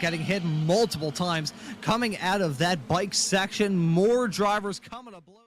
Getting hit multiple times coming out of that bike section. More drivers coming to blows.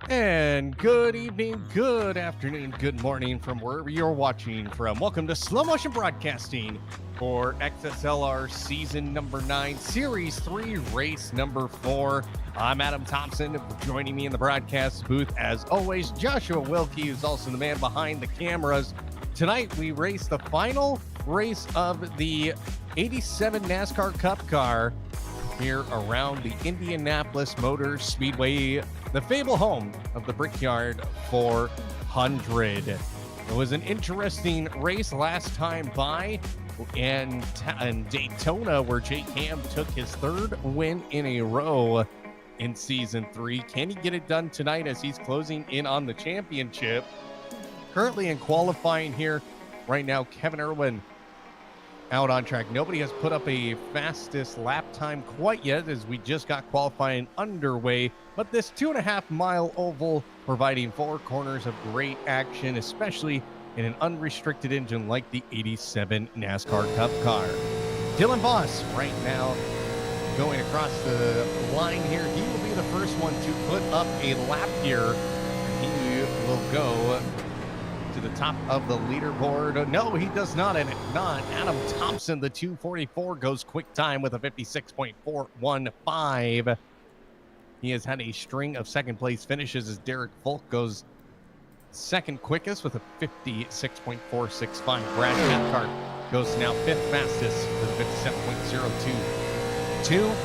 And good evening, good afternoon, good morning from wherever you're watching from. Welcome to Slow Motion Broadcasting for XSLR Season number 9, Series 3, Race number 4. I'm Adam Thomsen. Joining me in the broadcast booth, as always, Joshua Wilkie, who's also the man behind the cameras. Tonight, we race the final race of the 87 NASCAR Cup Car here around the Indianapolis Motor Speedway the Fable home of the Brickyard 400. It was an interesting race last time by, and Daytona, where Jake Ham took his third win in a row in Season 3. Can he get it done tonight as he's closing in on the championship? Currently in qualifying here right now, Kevin Irwin out on track. Nobody has put up a fastest lap time quite yet, as we just got qualifying underway. But this 2.5-mile oval providing 4 corners of great action, especially in an unrestricted engine like the 87 NASCAR Cup car. Dylan Voss right now going across the line here. He will be the first one to put up a lap here. He will go to the top of the leaderboard. No, he does not, and it's not. Adam Thomsen, the 244, goes quick time with a 56.415. He has had a string of second place finishes as Derek Folk goes second quickest with a 56.465. Brad Cathcart goes now fifth fastest with a 57.022.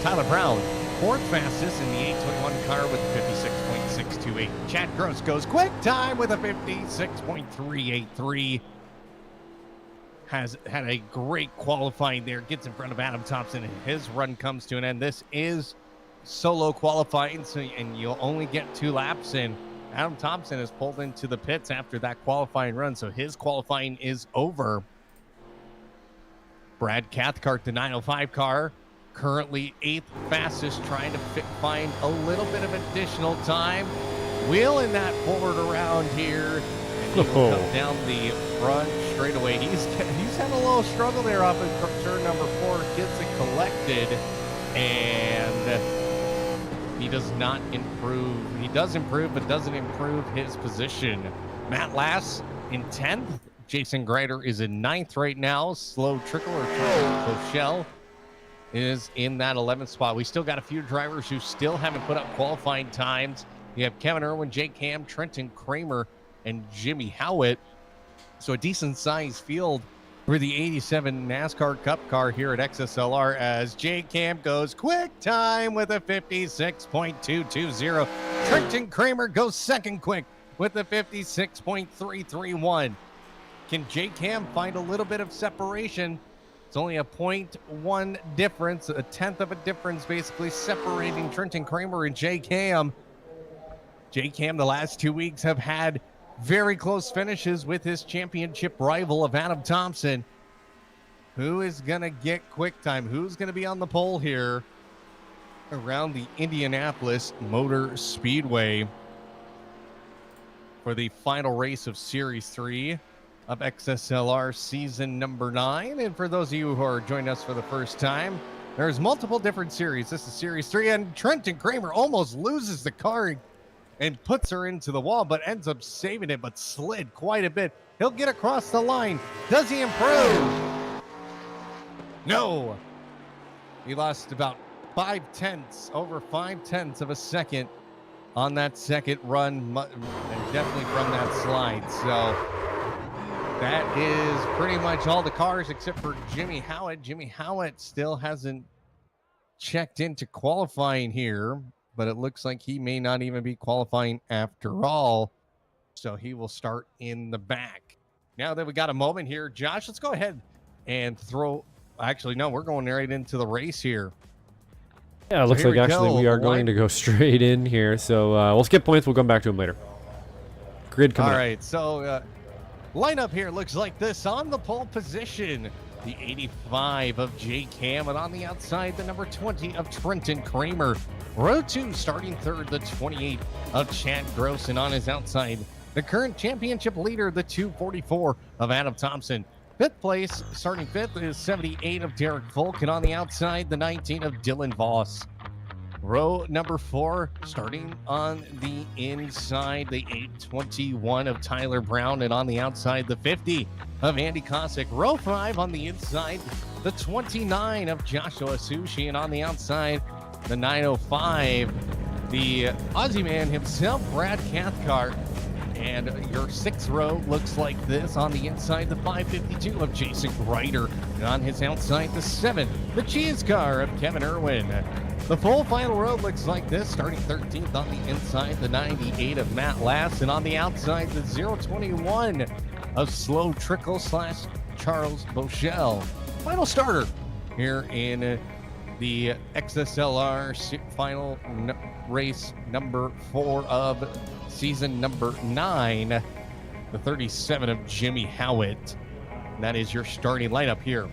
Tyler Brown, fourth fastest in the 821 car with a 56.628. Chad Gross goes quick time with a 56.383. Has had a great qualifying there, gets in front of Adam Thomsen, and his run comes to an end. This is solo qualifying, and you'll only get 2 laps in. Adam Thomsen has pulled into the pits after that qualifying run, so his qualifying is over. Brad Cathcart, the 905 car, currently 8th fastest, trying to find a little bit of additional time. Wheeling that forward around here, and he will come down the front straightaway. He's had a little struggle there off of turn number 4, gets it collected, and he does not improve. He does improve, but doesn't improve his position. Matt Lass in 10th. Jason Greider is in 9th right now. Slow Trickle or Clochelle is in that 11th spot. We still got a few drivers who still haven't put up qualifying times. You have Kevin Irwin, Jake Ham, Trenton Kramer, and Jimmy Howitt. So a decent-sized field for the 87 NASCAR Cup car here at XSLR, as Jake Ham goes quick time with a 56.220. Trenton Kramer goes second quick with a 56.331. Can Jake Ham find a little bit of separation? It's only a 0.1 difference, a tenth of a difference basically separating Trenton Kramer and Jake Ham. Jake Ham the last 2 weeks have had very close finishes with his championship rival of Adam Thomsen. Who is going to get quick time? Who's going to be on the pole here around the Indianapolis Motor Speedway for the final race of Series 3 of XSLR season number 9? And for those of you who are joining us for the first time, there's multiple different series. This is Series 3, and Trenton Kramer almost loses the car and puts her into the wall, but ends up saving it, but slid quite a bit. He'll get across the line. Does he improve? No. He lost about 5/10, over 5/10 of a second on that second run, and definitely from that slide. So that is pretty much all the cars except for Jimmy Howitt. Jimmy Howitt still hasn't checked into qualifying here, but it looks like he may not even be qualifying after all. So he will start in the back. Now that we got a moment here, Josh, let's go ahead and throw. Actually, no, we're going right into the race here. Yeah, it looks like actually we are going to go straight in here. So we'll skip points. We'll come back to them later. Grid coming up. All right, so lineup here looks like this. On the pole position, the 85 of Jake Ham, and on the outside, the number 20 of Trenton Kramer. Row 2 starting third, the 28 of Chad Gross, and on his outside, the current championship leader, the 244 of Adam Thomsen. Fifth place, starting fifth, is 78 of Derek Folk, and on the outside, the 19 of Dylan Voss. Row number 4, starting on the inside, the 821 of Tyler Brown, and on the outside, the 50 of Andy Kosick. Row 5 on the inside, the 29 of Joshua Sushi, and on the outside, the 905, the Aussie man himself, Brad Cathcart. And your 6th row looks like this. On the inside, the 552 of Jason Greider, and on his outside, the 7, the cheese car of Kevin Irwin. The full final road looks like this, starting 13th on the inside, the 98 of Matt Lass, and on the outside, the 021 of Slow Trickle / Charles Bochelle. Final starter here in the XSLR final race number 4 of season number 9, the 37 of Jimmy Howitt. And that is your starting lineup here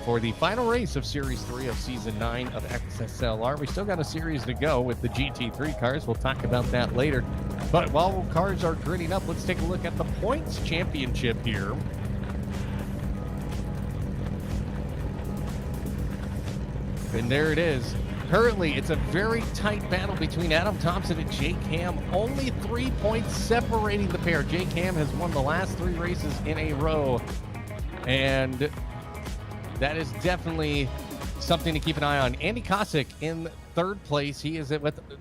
for the final race of Series 3 of Season 9 of XSLR. We still got a series to go with the GT3 cars. We'll talk about that later. But while cars are gritting up, let's take a look at the points championship here. And there it is. Currently, it's a very tight battle between Adam Thomsen and Jake Ham. Only 3 points separating the pair. Jake Ham has won the last 3 races in a row. And that is definitely something to keep an eye on. Andy Kosick in 3rd place. He is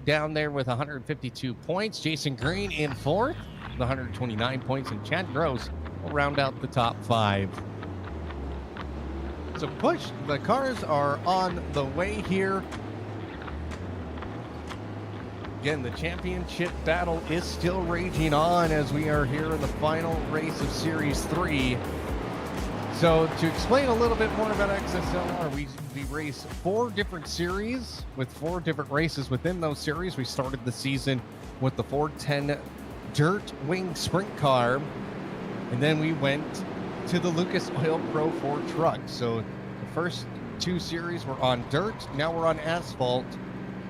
down there with 152 points. Jason Green in 4th with 129 points. And Chad Gross will round out the top 5. So push. The cars are on the way here. Again, the championship battle is still raging on as we are here in the final race of Series 3. So to explain a little bit more about XSLR, we race 4 different series with 4 different races within those series. We started the season with the 410 Dirt Wing Sprint Car, and then we went to the Lucas Oil Pro 4 truck. So the first 2 series were on dirt, now we're on asphalt,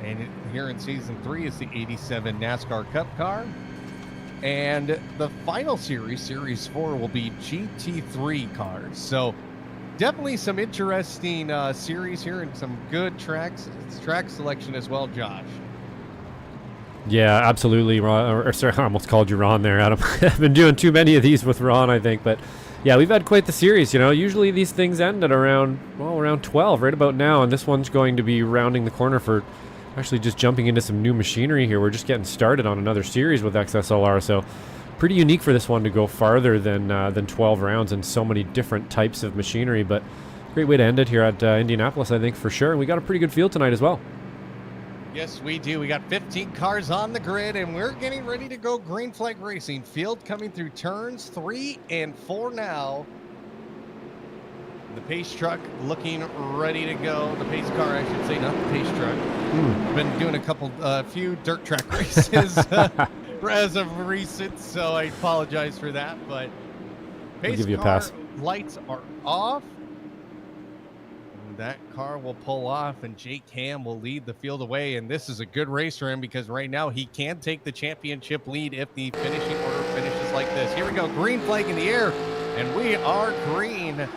and here in Season 3 is the 87 NASCAR Cup car. And the final series, Series 4, will be GT3 cars. So definitely some interesting series here and some good track selection as well, Josh. Yeah, absolutely, Ron. Sorry, I almost called you Ron there, Adam. I've been doing too many of these with Ron, I think. But yeah, we've had quite the series. You know, usually these things end at around 12, right about now. And this one's going to be rounding the corner for actually just jumping into some new machinery here. We're just getting started on another series with XSLR, so pretty unique for this one to go farther than 12 rounds and so many different types of machinery. But great way to end it here at Indianapolis, I think, for sure. And we got a pretty good field tonight as well. Yes, we do. We got 15 cars on the grid, and we're getting ready to go green flag racing. Field coming through turns 3 and 4 now. The pace truck looking ready to go. The pace car, I should say, not the pace truck. Been doing a few dirt track races as of recent, so I apologize for that. But pace car lights are off. And that car will pull off, and Jake Ham will lead the field away. And this is a good race for him because right now he can take the championship lead if the finishing order finishes like this. Here we go, green flag in the air, and we are green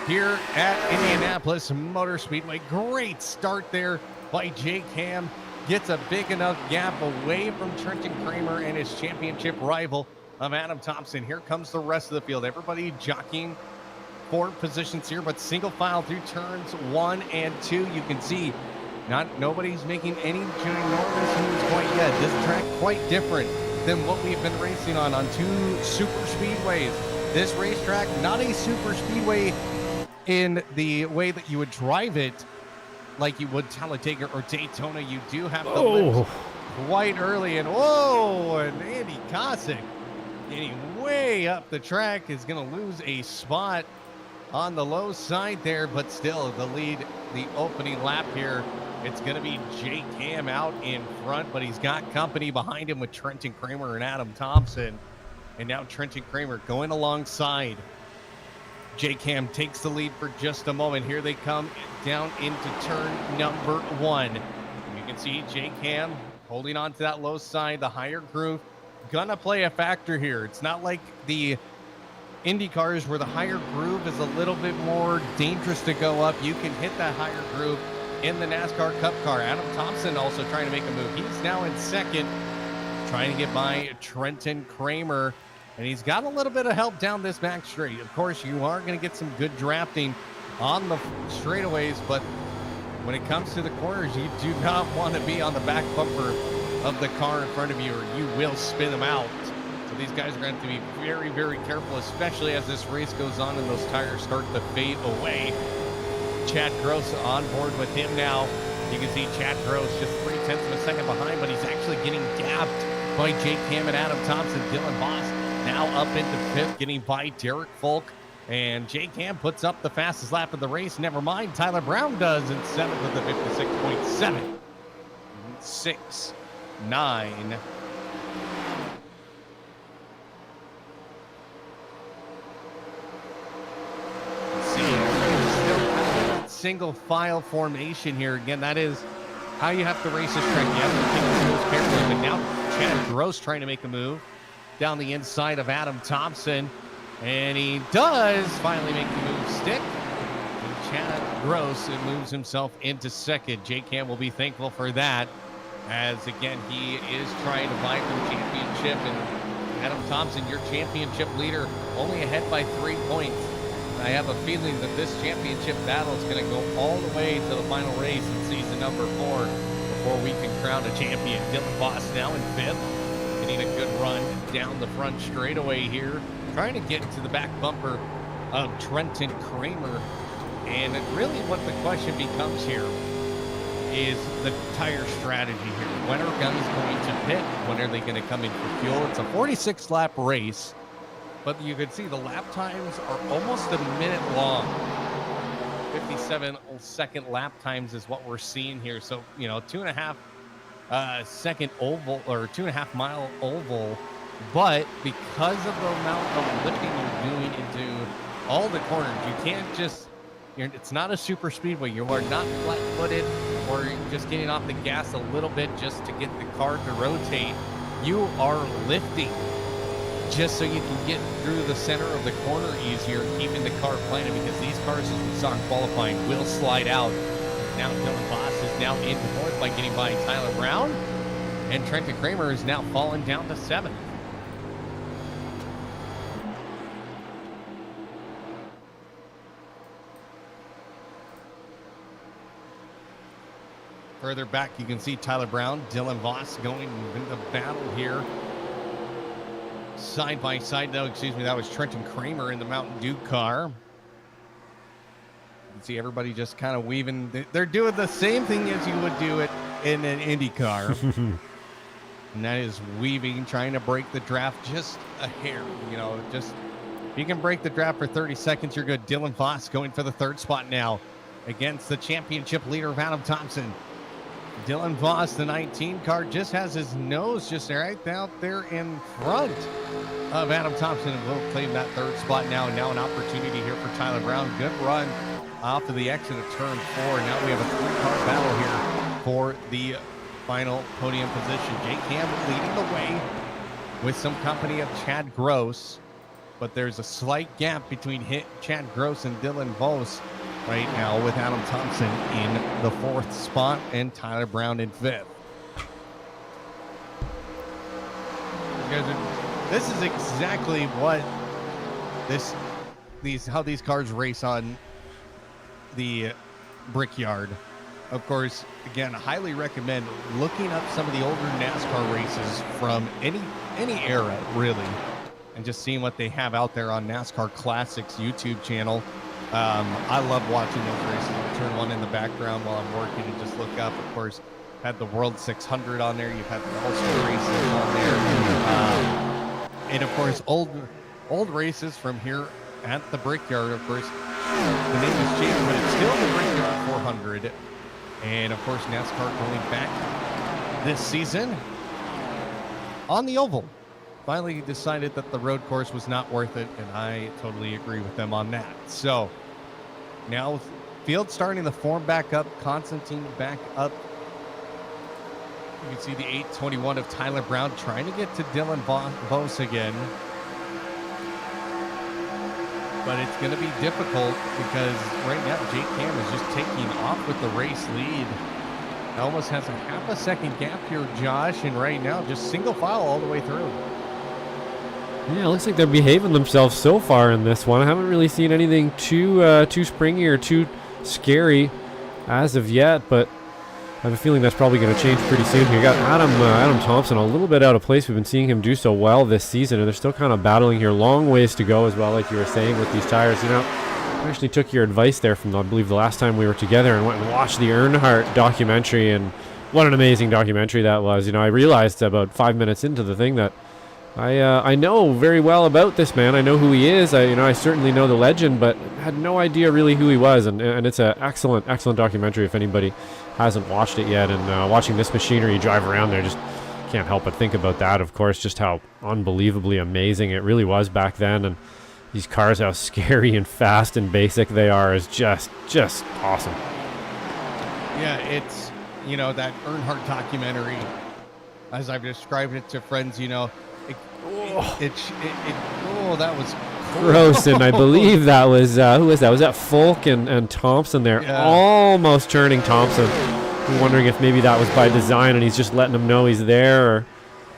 here at Indianapolis Motor Speedway. Great start there by Jake Ham. Gets a big enough gap away from Trenton Kramer and his championship rival of Adam Thomsen. Here comes the rest of the field. Everybody jockeying for positions here, but single file through turns 1 and 2. You can see nobody's making any ginormous moves quite yet. This track quite different than what we've been racing on 2 super speedways. This racetrack, not a super speedway in the way that you would drive it like you would Talladega or Daytona. You do have to lift quite early, and and Andy Kosick getting way up the track is going to lose a spot on the low side there, but still the lead, the opening lap here, it's going to be Jake Ham out in front, but he's got company behind him with Trenton Kramer and Adam Thomsen, and now Trenton Kramer going alongside. Jake Ham takes the lead for just a moment. Here they come down into turn number 1. You can see Jake Ham holding on to that low side, the higher groove. Gonna play a factor here. It's not like the Indy cars where the higher groove is a little bit more dangerous to go up. You can hit that higher groove in the NASCAR Cup car. Adam Thomsen also trying to make a move. He's now in second, trying to get by Trenton Kramer. And he's got a little bit of help down this back straight. Of course, you are going to get some good drafting on the straightaways, but when it comes to the corners, you do not want to be on the back bumper of the car in front of you, or you will spin them out. So these guys are going to have to be very, very careful, especially as this race goes on and those tires start to fade away. Chad Gross on board with him now You can see Chad Gross just 0.3 of a second behind, but he's actually getting gapped by Jake Ham and Adam Thomsen. Dylan Voss now up into 5th, getting by Derek Folk. And Jake Ham puts up the fastest lap of the race. Never mind, Tyler Brown does in 7th with a 56.7. 6-9. Single file formation here. Again, that is how you have to race this track. You have to take the rules carefully. But now Chad Gross trying to make a move down the inside of Adam Thomsen. And he does finally make the move stick. And Chad Gross moves himself into 2nd. Jake Ham will be thankful for that, as again, he is trying to vie for the championship. And Adam Thomsen, your championship leader, only ahead by 3 points. I have a feeling that this championship battle is going to go all the way to the final race in season number 4 before we can crown a champion. Dylan Voss now in 5th, getting a good run down the front straightaway here, trying to get into the back bumper of Trenton Kramer. And really what the question becomes here is the tire strategy here. When are guys going to pit? When are they going to come in for fuel? It's a 46-lap race. But you can see the lap times are almost a minute long. 57-second lap times is what we're seeing here. So, 2.5 second oval, or 2.5-mile oval. But because of the amount of lifting you're doing into all the corners, you can't just, it's not a super speedway. You are not flat-footed or just getting off the gas a little bit just to get the car to rotate. You are lifting just so you can get through the center of the corner easier, keeping the car planted, because these cars, as we saw in qualifying, will slide out. Now Dylan Voss is now into 4th by getting by Tyler Brown, and Trenton Kramer is now falling down to 7th. Further back, you can see Tyler Brown, Dylan Voss going into battle here. Side by side, though, that was Trenton Kramer in the Mountain Dew car. You can see everybody just kind of weaving. They're doing the same thing as you would do it in an Indy car. And that is weaving, trying to break the draft just a hair. Just if you can break the draft for 30 seconds, you're good. Dylan Voss going for the 3rd spot now against the championship leader of Adam Thomsen. Dylan Voss, the 19 car, just has his nose just right out there in front of Adam Thomsen, and will claim that 3rd spot now. And now an opportunity here for Tyler Brown. Good run off of the exit of turn 4. Now we have a 3-car battle here for the final podium position. Jake Ham leading the way with some company of Chad Gross, but there's a slight gap between Chad Gross and Dylan Voss right now, with Adam Thomsen in the 4th spot and Tyler Brown in 5th. This is exactly what how these cars race on the Brickyard. Of course, again, I highly recommend looking up some of the older NASCAR races from any era, really, and just seeing what they have out there on NASCAR Classics YouTube channel. I love watching those races. I'll turn one in the background while I'm working and just look up. Of course, had the World 600 on there. You've had the All-Star races on there. And of course, old races from here at the Brickyard. Of course, the name has changed, but it's still the Brickyard 400. And of course, NASCAR going back this season on the oval. Finally decided that the road course was not worth it, and I totally agree with them on that. So now field starting to form back up, Constantine back up. You can see the 821 of Tyler Brown trying to get to Dylan Voss again. But it's going to be difficult because right now Jake Ham is just taking off with the race lead. It almost has a half a second gap here, Josh, and right now just single file all the way through. Yeah, it looks like they're behaving themselves so far in this one. I haven't really seen anything too springy or too scary as of yet, but I have a feeling that's probably going to change pretty soon. You got Adam Thomsen a little bit out of place. We've been seeing him do so well this season, and they're still kind of battling here. Long ways to go as well, like you were saying, with these tires. I actually took your advice there from, I believe, the last time we were together and went and watched the Earnhardt documentary, and what an amazing documentary that was. I realized about 5 minutes into the thing that I know very well about this man. I know who he is. I certainly know the legend, but had no idea really who he was. And it's an excellent documentary if anybody hasn't watched it yet. And watching this machinery drive around there, just can't help but think about that, of course, just how unbelievably amazing it really was back then. And these cars, how scary and fast and basic they are, is just awesome. Yeah, it's, that Earnhardt documentary, as I've described it to friends, that was gross. And I believe that was, who was that? Was that Folk and Thomsen there? Yeah. Almost turning Thomsen. I'm wondering if maybe that was by design and he's just letting them know he's there,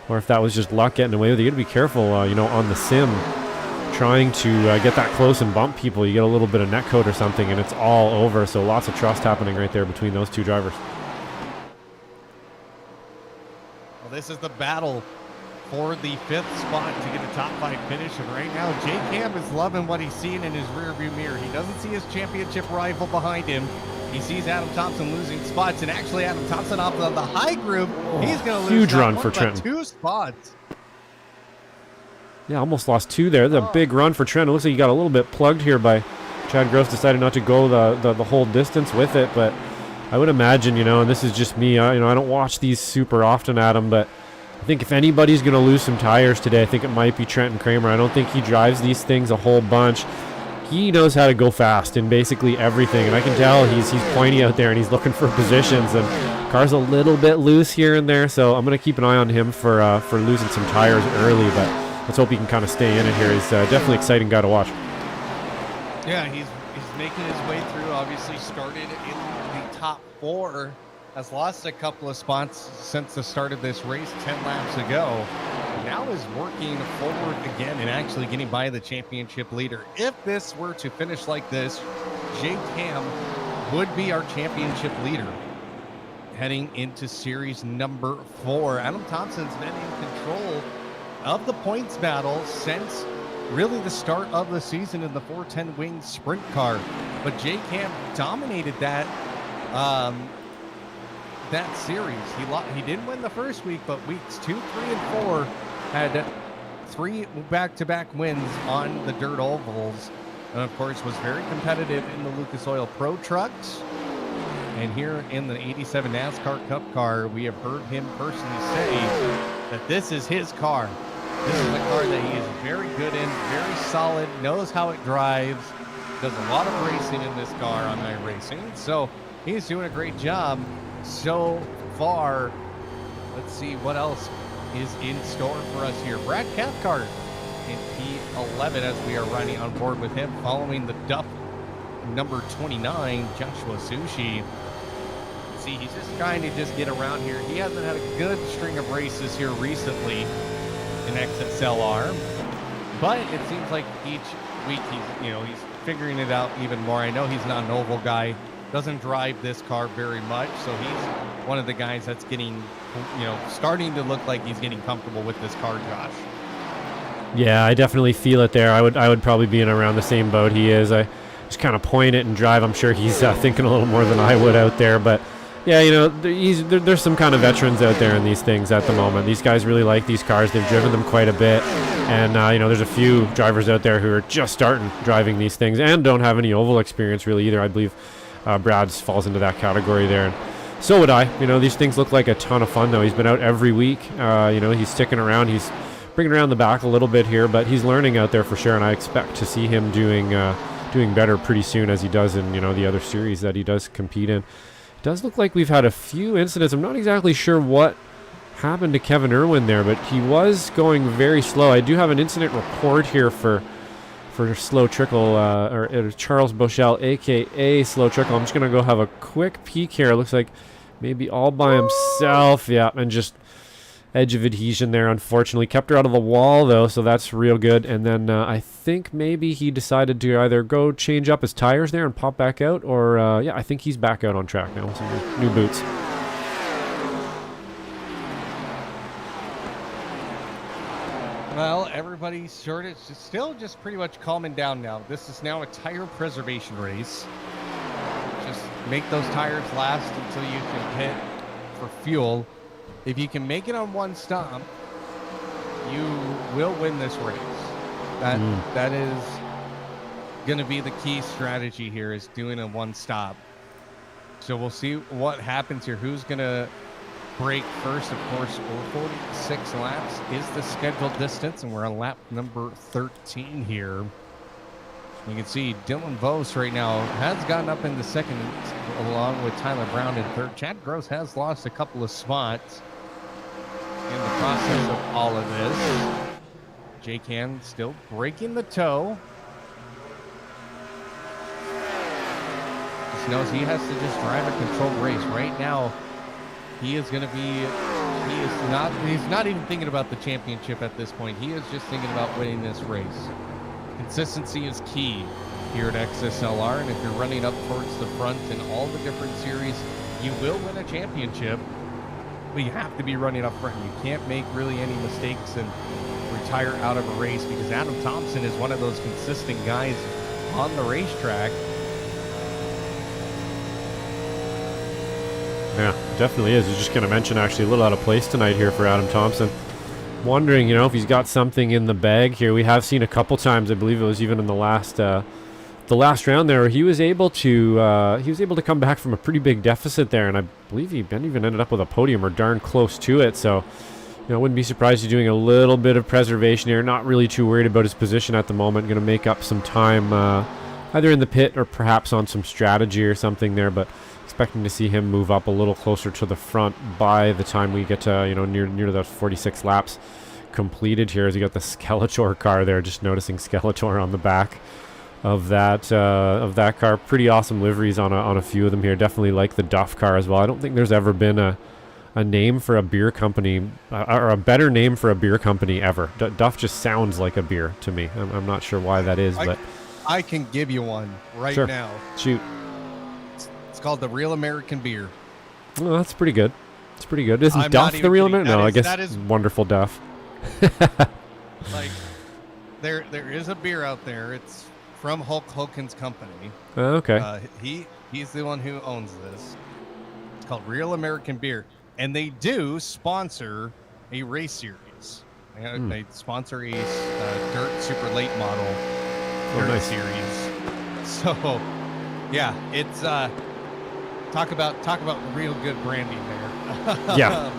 or if that was just luck getting away with it. You got to be careful, on the sim, trying to get that close and bump people. You get a little bit of net code or something and it's all over. So lots of trust happening right there between those two drivers. Well, this is the battle for the 5th spot to get a top 5 finish, and right now Jake Ham is loving what he's seeing in his rearview mirror. He doesn't see his championship rival behind him. He sees Adam Thomsen losing spots, and actually Adam Thomsen off of the high group, he's going to lose huge run for Trenton. 2 spots. Yeah, almost lost 2 there. That's a big run for Trent. It looks like he got a little bit plugged here by Chad Gross. Decided not to go the whole distance with it, but I would imagine, and this is just me, I don't watch these super often, Adam, but I think if anybody's going to lose some tires today, I think it might be Trenton Kramer. I don't think he drives these things a whole bunch. He knows how to go fast in basically everything, and I can tell he's pointy out there and he's looking for positions, and car's a little bit loose here and there, so I'm going to keep an eye on him for losing some tires early, but let's hope he can kind of stay in it here. He's definitely an exciting guy to watch. Yeah, he's making his way through. Obviously started in the top 4, has lost a couple of spots since the start of this race 10 laps ago. Now is working forward again and actually getting by the championship leader. If this were to finish like this, Jake Ham would be our championship leader heading into series number 4. Adam Thomsen's been in control of the points battle since really the start of the season in the 410 wing sprint car, but Jake Ham dominated that series. He didn't win the first week, but weeks 2, 3, and 4 had 3 back-to-back wins on the dirt ovals, and of course was very competitive in the Lucas Oil Pro trucks. And here in the 87 NASCAR Cup car, we have heard him personally say that this is his car. This is a car that he is very good in, very solid, knows how it drives, does a lot of racing in this car on iRacing. So he's doing a great job so far. Let's see what else is in store for us here. Brad Cathcart in P11 as we are riding on board with him, following the Duff number 29, Joshua Sushi. See, he's just trying to just get around here. He hasn't had a good string of races here recently in XSLR, but it seems like each week he's figuring it out even more. I know he's not an oval guy, doesn't drive this car very much, so he's one of the guys that's getting, starting to look like he's getting comfortable with this car, Josh. Yeah, I definitely feel it there. I would probably be in around the same boat he is. I just kind of point it and drive. I'm sure he's thinking a little more than I would out there, but yeah, there's some kind of veterans out there in these things at the moment. These guys really like these cars. They've driven them quite a bit. And, there's a few drivers out there who are just starting driving these things and don't have any oval experience really either. I believe Brad falls into that category there. And so would I. These things look like a ton of fun, though. He's been out every week. He's sticking around. He's bringing around the back a little bit here, but he's learning out there for sure. And I expect to see him doing better pretty soon, as he does in, the other series that he does compete in. Does look like we've had a few incidents. I'm not exactly sure what happened to Kevin Irwin there, but he was going very slow. I do have an incident report here for Slow Trickle, or Charles Bochelle, a.k.a. Slow Trickle. I'm just going to go have a quick peek here. It looks like maybe all by himself. Yeah, and just edge of adhesion there, unfortunately. Kept her out of the wall, though, so that's real good. And then I think maybe he decided to either go change up his tires there and pop back out, or, I think he's back out on track now with some new boots. Well, everybody's still just pretty much calming down now. This is now a tire preservation race. Just make those tires last until you can pit for fuel. If you can make it on one stop, you will win this race. That is going to be the key strategy here, is doing a one stop. So we'll see what happens here. Who's going to break first? Of course, 46 laps is the scheduled distance, and we're on lap number 13 here. You can see Dylan Vos right now has gotten up in the second, along with Tyler Brown in third. Chad Gross has lost a couple of spots in the process of all of this. Jake Hand still breaking the toe. Just knows he has to just drive a controlled race. Right now, he is going to be, he's not even thinking about the championship at this point. He is just thinking about winning this race. Consistency is key here at XSLR, and if you're running up towards the front in all the different series, you will win a championship, but you have to be running up front. You can't make really any mistakes and retire out of a race, because Adam Thomsen is one of those consistent guys on the racetrack. Yeah, definitely is. I was just going to mention, actually, a little out of place tonight here for Adam Thomsen. Wondering, if he's got something in the bag here. We have seen a couple times, I believe it was even in the last round there, where he was able to come back from a pretty big deficit there, and I believe he even ended up with a podium or darn close to it. So, wouldn't be surprised he's doing a little bit of preservation here. Not really too worried about his position at the moment. Going to make up some time, either in the pit or perhaps on some strategy or something there, but expecting to see him move up a little closer to the front by the time we get to near the 46 laps completed here, as you got the Skeletor car there. Just noticing Skeletor on the back of that car. Pretty awesome liveries on a few of them here. Definitely like the Duff car as well. I don't think there's ever been a name for a beer company, or a better name for a beer company ever. Duff just sounds like a beer to me. I'm not sure why that is, but I can give you one right now. Shoot. It's called the Real American Beer. Oh, that's pretty good. It's pretty good. Isn't Duff the Real American? No, I guess that is wonderful Duff. Like, there is a beer out there. It's from Hulk Hogan's company. Okay. He's the one who owns this. It's called Real American Beer, and they do sponsor a race series. They sponsor a dirt super late model dirt series. So, yeah, it's talk about real good branding there. Yeah.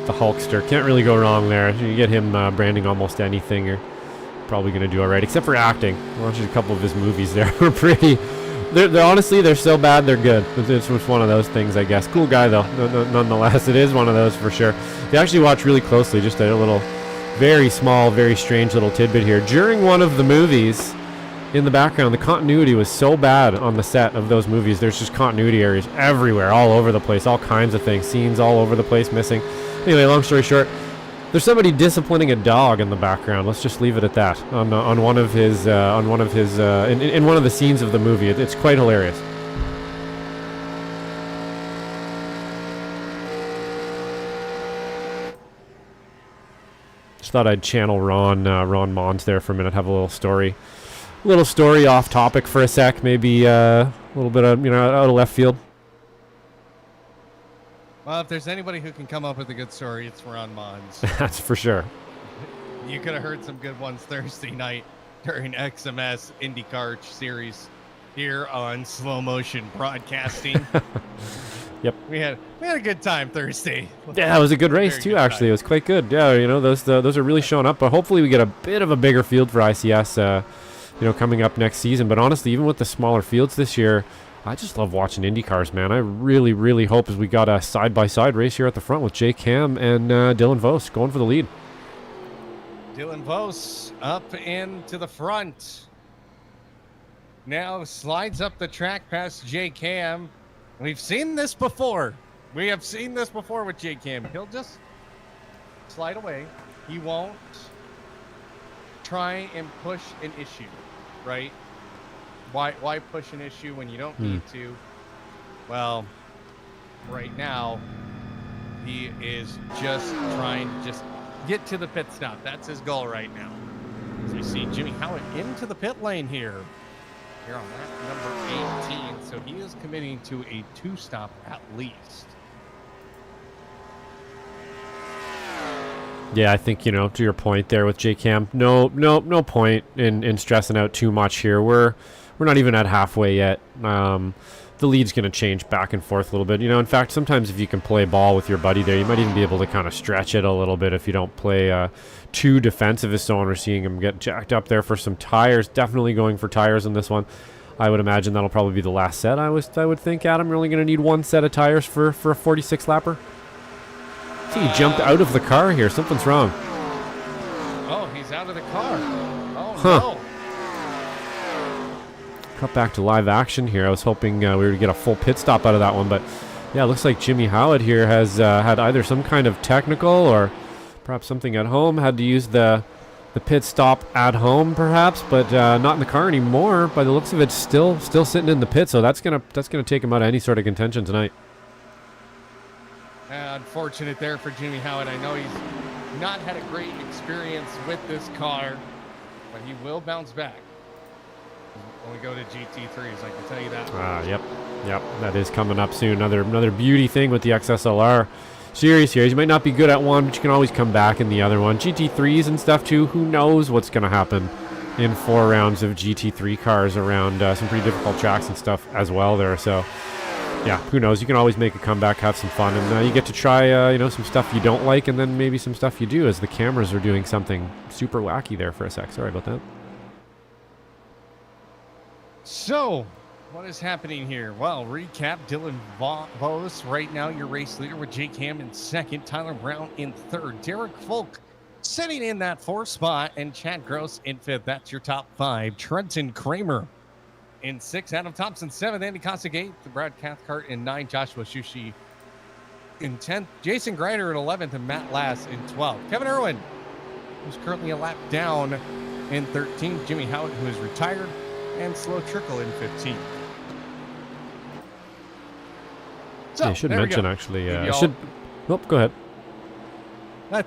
The Hulkster. Can't really go wrong there. You get him branding almost anything, you're probably going to do all right, except for acting. Watching a couple of his movies there were pretty... They're honestly, they're so bad, they're good. It's one of those things, I guess. Cool guy, though, nonetheless. It is one of those for sure. They actually watch really closely, just a little, very small, very strange little tidbit here. During one of the movies, in the background, the continuity was so bad on the set of those movies. There's just continuity errors everywhere, all over the place, all kinds of things. Scenes all over the place, missing. Anyway, long story short, there's somebody disciplining a dog in the background. Let's just leave it at that. On one of his in one of the scenes of the movie. It's quite hilarious. Just thought I'd channel Ron Mons there for a minute. Have a little story off topic for a sec. Maybe a little bit of out of left field. Well, if there's anybody who can come up with a good story, it's Ron Mons. That's for sure. You could have heard some good ones Thursday night during XMS IndyCar series here on Slow Motion Broadcasting. Yep. We had a good time Thursday. Yeah, it was a good race too. Actually, it was quite good. Yeah, those are really showing up. But hopefully, we get a bit of a bigger field for ICS. Coming up next season. But honestly, even with the smaller fields this year, I just love watching Indy cars, man. I really, really hope as we got a side-by-side race here at the front with Jake Ham and Dylan Vos going for the lead. Dylan Vos up into the front. Now slides up the track past Jake Ham. We've seen this before. We have seen this before with Jake Ham. He'll just slide away. He won't try and push an issue, right? Why push an issue when you don't need to? Well, right now, he is just trying to just get to the pit stop. That's his goal right now. As we see Jimmy Howard into the pit lane here on lap number 18. So he is committing to a 2-stop at least. Yeah, I think, to your point there with J-Cam, no point in stressing out too much here. We're not even at halfway yet. The lead's going to change back and forth a little bit. In fact, sometimes if you can play ball with your buddy there, you might even be able to kind of stretch it a little bit if you don't play too defensive as someone. We're seeing him get jacked up there for some tires. Definitely going for tires in this one. I would imagine that'll probably be the last set. I would think, Adam, you're only going to need one set of tires for a 46-lapper. See, he jumped out of the car here. Something's wrong. Oh, he's out of the car. Oh, no. Cut back to live action here. I was hoping we were to get a full pit stop out of that one, but yeah, it looks like Jimmy Howard here has had either some kind of technical or perhaps something at home. Had to use the pit stop at home, perhaps, but not in the car anymore. By the looks of it, still sitting in the pit, so that's gonna take him out of any sort of contention tonight. Unfortunate there for Jimmy Howard. I know he's not had a great experience with this car, but he will bounce back when we go to GT3s. I can tell you that. Yep. That is coming up soon. Another beauty thing with the XSLR series here is you might not be good at one, but you can always come back in the other one. GT3s and stuff too. Who knows what's going to happen in 4 rounds of GT3 cars around some pretty difficult tracks and stuff as well there. So. Yeah, who knows? You can always make a comeback, have some fun, and you get to try, some stuff you don't like, and then maybe some stuff you do, as the cameras are doing something super wacky there for a sec. Sorry about that. So, what is happening here? Well, recap: Dylan Vos right now your race leader with Jake Ham in second, Tyler Brown in third, Derek Folk sitting in that 4th spot, and Chad Gross in 5th. That's your top 5. Trenton Kramer in 6th, Adam Thomsen 7th, Andy Cossegate, Brad Cathcart in 9th, Joshua Shushi in 10th, Jason Grider in 11th, and Matt Lass in 12th. Kevin Irwin, who's currently a lap down, in 13th. Jimmy Howard, who is retired, and Slow Trickle in 15th. So, I should mention, actually, go ahead.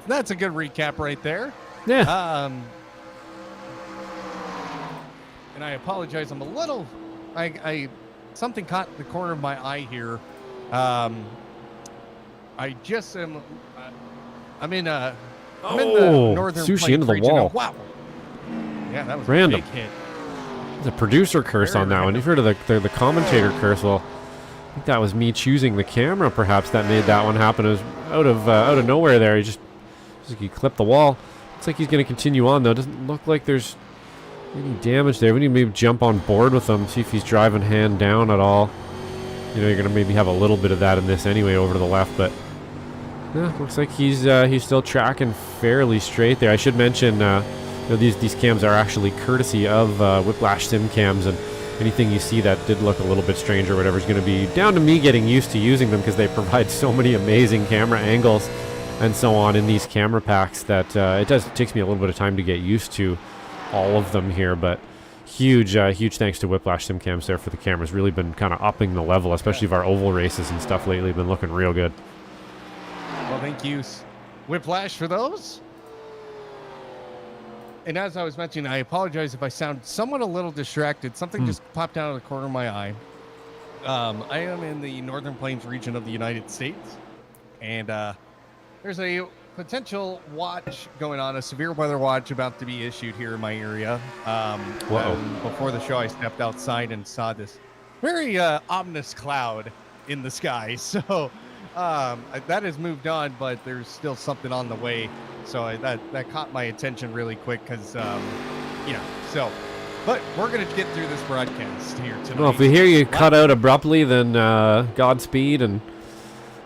That's a good recap right there. Yeah. And I apologize. I'm a little. Something caught the corner of my eye here. I just am. I'm in the northern sushi into the region. wall. Wow. Yeah, that was random. A big hit. There's a producer curse on that one. You've heard of the commentator curse. Well, I think that was me choosing the camera. Perhaps that made that one happen. It was out of nowhere there. He clipped the wall. Looks like he's going to continue on though. Doesn't look like there's any damage there. We need to maybe jump on board with him, see if he's driving hand down at all. You're going to maybe have a little bit of that in this anyway over to the left, but yeah, looks like he's still tracking fairly straight there. I should mention these cams are actually courtesy of Whiplash Sim cams, and anything you see that did look a little bit strange or whatever is going to be down to me getting used to using them, because they provide so many amazing camera angles and so on in these camera packs that it takes me a little bit of time to get used to all of them here. But huge thanks to Whiplash Sim Cams there for the cameras. Really been kind of upping the level, especially of our oval races and stuff lately. Been looking real good. Well, thank you, Whiplash, for those. And as I was mentioning, I apologize if I sound somewhat a little distracted. Something just popped out of the corner of my eye. I am in the Northern Plains region of the United States, and there's a potential watch going on, a severe weather watch about to be issued here in my area. Before the show, I stepped outside and saw this very ominous cloud in the sky. So that has moved on, but there's still something on the way. So that caught my attention really quick because, but we're going to get through this broadcast here tonight. Well, if we hear you cut out abruptly, then Godspeed, and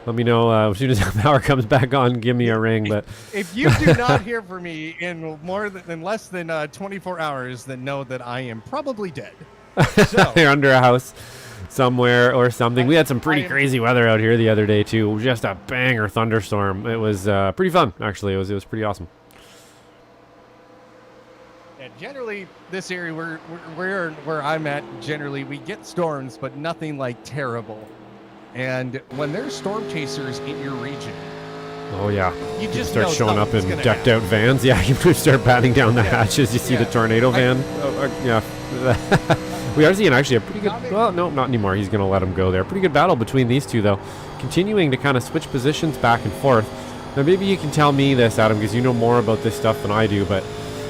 let me know as soon as the power comes back on. Give me a ring. But if you do not hear from me in less than 24 hours, then know that I am probably dead. So, you're under a house somewhere or something. We had some pretty crazy weather out here the other day too. Just a banger thunderstorm. It was pretty fun, actually. It was pretty awesome. And generally, this area where I'm at, generally we get storms, but nothing like terrible. And when there's storm chasers in your region, Oh yeah, You just start know showing up in something's gonna decked out vans. Yeah, you start batting down the hatches. You see the tornado van. Yeah, we are seeing actually a pretty good. Well, no, not anymore. He's gonna let him go there. Pretty good battle between these two though, continuing to kind of switch positions back and forth. Now maybe you can tell me this, Adam, because you know more about this stuff than I do. But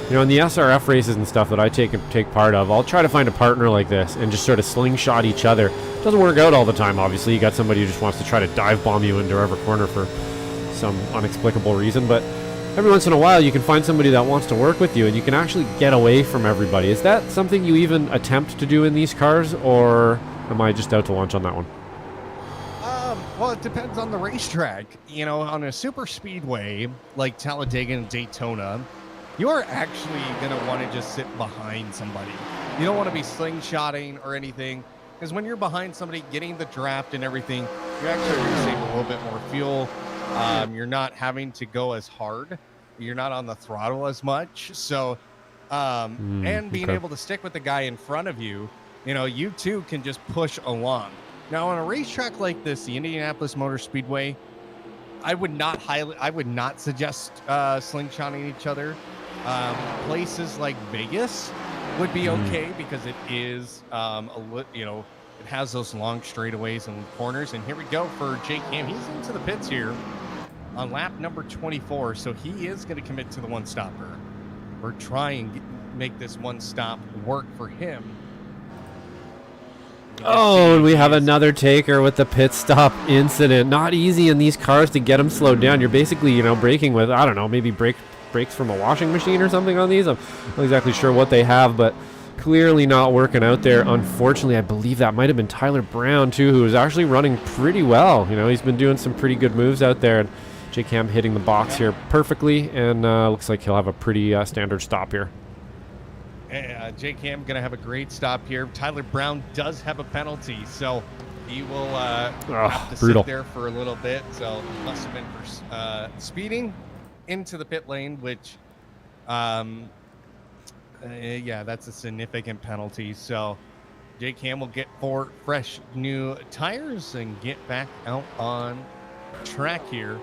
you know, in the SRF races and stuff that I take part of, I'll try to find a partner like this and just sort of slingshot each other. It doesn't work out all the time, obviously. You got somebody who just wants to try to dive bomb you into every corner for some inexplicable reason, but every once in a while you can find somebody that wants to work with you and you can actually get away from everybody. Is that something you even attempt to do in these cars, or am I just out to lunch on that one? Well, it depends on the racetrack. You know, on a super speedway like Talladega and Daytona, you are actually going to want to just sit behind somebody. You don't want to be slingshotting or anything, because when you're behind somebody getting the draft and everything, you're actually going to save a little bit more fuel. You're not having to go as hard. You're not on the throttle as much. So, and being able to stick with the guy in front of you, you know, you too can just push along. Now, on a racetrack like this, the Indianapolis Motor Speedway, I would not suggest slingshotting each other. Places like Vegas would be okay because it is, it has those long straightaways and corners. And here we go for Jake Ham. He's into the pits here on lap number 24, so he is going to commit to the one stopper. We're trying to make this one stop work for him. Oh, and we have another taker with the pit stop incident. Not easy in these cars to get them slowed down. You're basically, you know, braking with, I don't know, maybe brakes from a washing machine or something on these. I'm not exactly sure what they have, but clearly not working out there. Unfortunately, I believe that might have been Tyler Brown too, who was actually running pretty well. You know, he's been doing some pretty good moves out there. And Jake Ham hitting the box here perfectly, and looks like he'll have a pretty standard stop here. Jake Ham going to have a great stop here. Tyler Brown does have a penalty, so he will have to sit there for a little bit. So must have been for speeding into the pit lane, which, yeah, that's a significant penalty. So Jake Ham will get 4 fresh new tires and get back out on track here.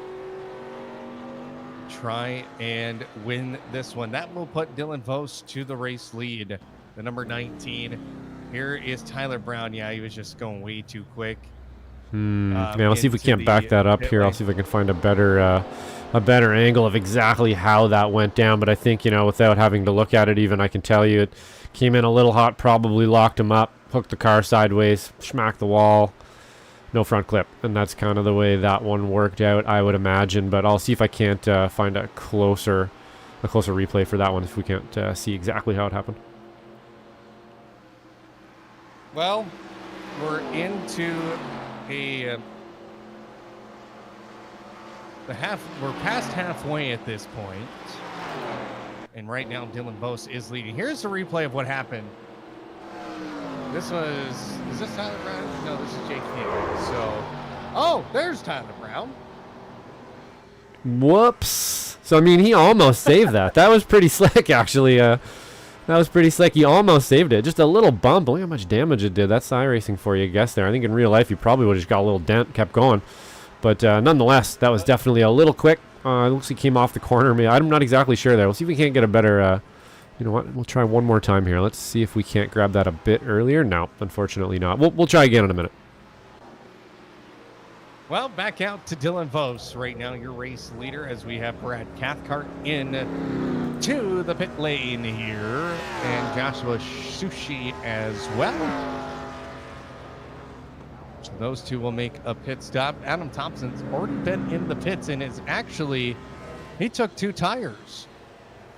Try and win this one. That will put Dylan Vos to the race lead, the number 19. Here is Tyler Brown. Yeah, he was just going way too quick. Yeah, let's see if we can't back that up here. I'll see if I can find a better angle of exactly how that went down. But I think, you know, without having to look at it even, I can tell you it came in a little hot, probably locked him up, hooked the car sideways, smacked the wall. No front clip, and that's kind of the way that one worked out, I would imagine. But I'll see if I can't find a closer replay for that one if we can't see exactly how it happened. Well, we're into we're past halfway at this point, and right now Dylan Vos is leading. Here's the replay of what happened. Is this Tyler Brown? No, this is Jake Ham. So, oh, there's Tyler Brown. Whoops. So, I mean, he almost saved that. That was pretty slick, actually. That was pretty slick. He almost saved it. Just a little bump. Look how much damage it did. That's iRacing for you, I guess, there. I think in real life, you probably would have just got a little dent, kept going. But nonetheless, that was definitely a little quick. It looks like he came off the corner. I'm not exactly sure there. We'll see if we can't get a better... you know what? We'll try one more time here. Let's see if we can't grab that a bit earlier. No, unfortunately not. We'll try again in a minute. Well, back out to Dylan Vos right now, your race leader, as we have Brad Cathcart in to the pit lane here, and Joshua Sushi as well. So those two will make a pit stop. Adam Thomsen's already been in the pits and he took 2 tires.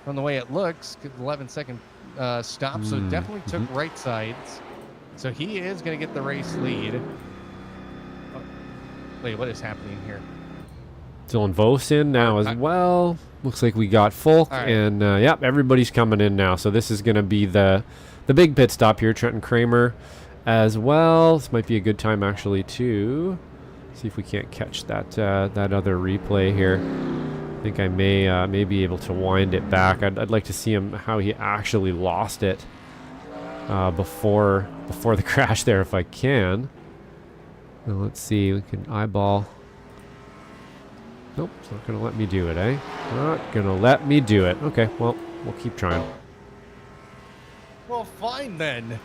From the way it looks, 11-second stop, so definitely took right sides. So he is going to get the race lead. Oh, wait, what is happening here? Dylan Vos in now as well. Looks like we got Folk, right. And yep, everybody's coming in now. So this is going to be the big pit stop here. Trenton Kramer as well. This might be a good time actually to see if we can't catch that other replay here. I think I may be able to wind it back. I'd like to see how he actually lost it before the crash there if I can. Now let's see, we can eyeball Nope, it's not going to let me do it, eh? Not going to let me do it. Okay, well, we'll keep trying. Well, fine then.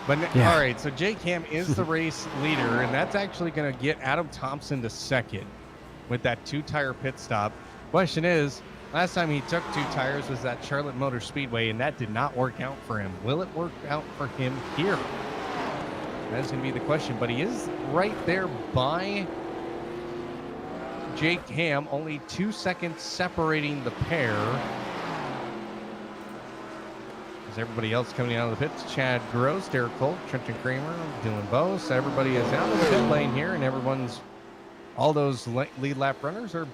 But Yeah. all right, so Jake Ham is the race leader, and that's actually going to get Adam Thomsen to second with that 2-tire pit stop. Question is, last time he took 2 tires was at Charlotte Motor Speedway, and that did not work out for him. Will it work out for him here? That's going to be the question, but he is right there by Jake Ham, only 2 seconds separating the pair. As everybody else coming out of the pits, Chad Gross, Derek Folk, Trenton Kramer, Dylan Bose. Everybody is out of the pit lane here, and all those lead lap runners are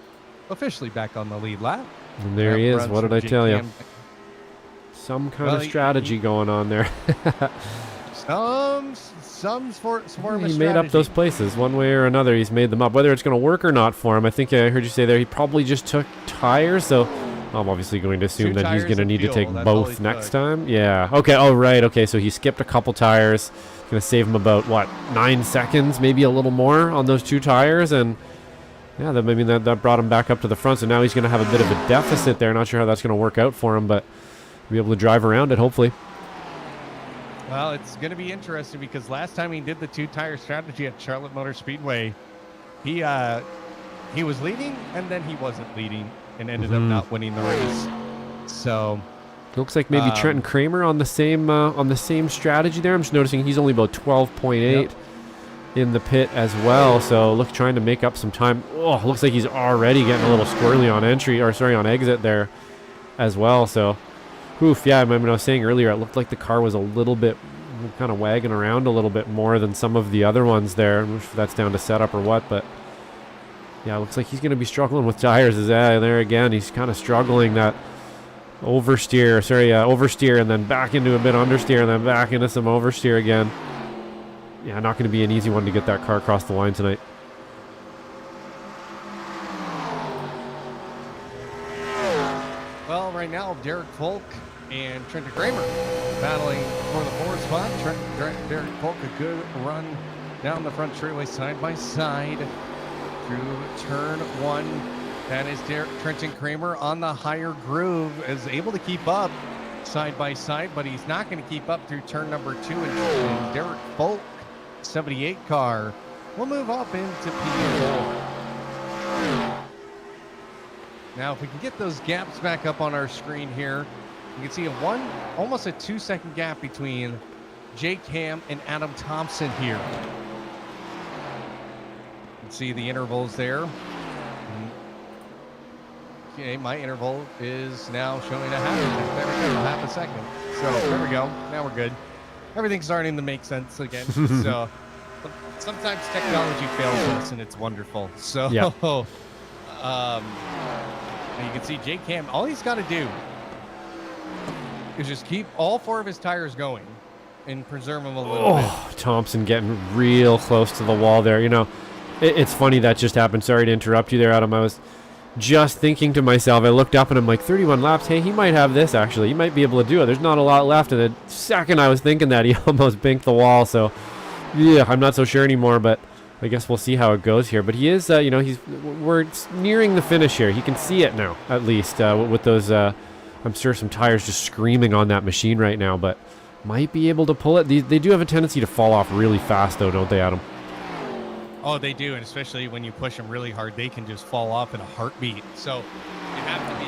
officially back on the lead lap. And there he is. What did I tell you? Ham. Some kind of strategy going on there. Some form of He made up those places one way or another. He's made them up. Whether it's going to work or not for him, I think I heard you say there he probably just took tires. So I'm obviously going to assume that he's going to need to take both next time. Yeah. Okay. Oh, right. Okay. So he skipped a couple tires. Going to save him about, what, 9 seconds, maybe a little more on those 2 tires. And yeah, that brought him back up to the front. So now he's going to have a bit of a deficit there. Not sure how that's going to work out for him, but be able to drive around it, hopefully. Well, it's going to be interesting because last time he did the 2-tire strategy at Charlotte Motor Speedway, he was leading and then he wasn't leading and ended up not winning the race. So looks like maybe Trenton Kramer on the same strategy there. I'm just noticing he's only about 12.8 in the pit as well. So trying to make up some time. Oh, looks like he's already getting a little squirrely on on exit there as well. So oof, yeah, I remember I was saying earlier, it looked like the car was a little bit kind of wagging around a little bit more than some of the other ones there. I'm not sure if that's down to setup or what, but yeah, it looks like he's going to be struggling with tires. There again, he's kind of struggling that oversteer and then back into a bit understeer and then back into some oversteer again. Yeah, not going to be an easy one to get that car across the line tonight. Well, right now, Derek Folk and Trenton Kramer battling for the 4th spot. Derek Folk, a good run down the front straightaway side by side through turn 1. That is Trenton Kramer on the higher groove, is able to keep up side by side, but he's not going to keep up through turn number 2. And Derek Folk, 78 car, will move up into P4. Now, if we can get those gaps back up on our screen here, you can see almost a 2-second gap between Jake Ham and Adam Thomsen here. You can see the intervals there. Okay, my interval is now showing half a second. So there we go. Now we're good. Everything's starting to make sense again. So sometimes technology fails us, and it's wonderful. So. Yeah. And you can see Jake Ham, all he's got to do is just keep all 4 of his tires going and preserve them a little bit. Thomsen getting real close to the wall there. You know, it's funny that just happened. Sorry to interrupt you there, Adam. I was just thinking to myself, I looked up and I'm like, 31 laps. Hey, he might have this actually. He might be able to do it. There's not a lot left. And the second I was thinking that, he almost binked the wall. So, yeah, I'm not so sure anymore, but I guess we'll see how it goes here. But he is, we're nearing the finish here. He can see it now, at least, with those, I'm sure some tires just screaming on that machine right now, but might be able to pull it. They do have a tendency to fall off really fast, though, don't they, Adam? Oh, they do, and especially when you push them really hard, they can just fall off in a heartbeat. So you have to be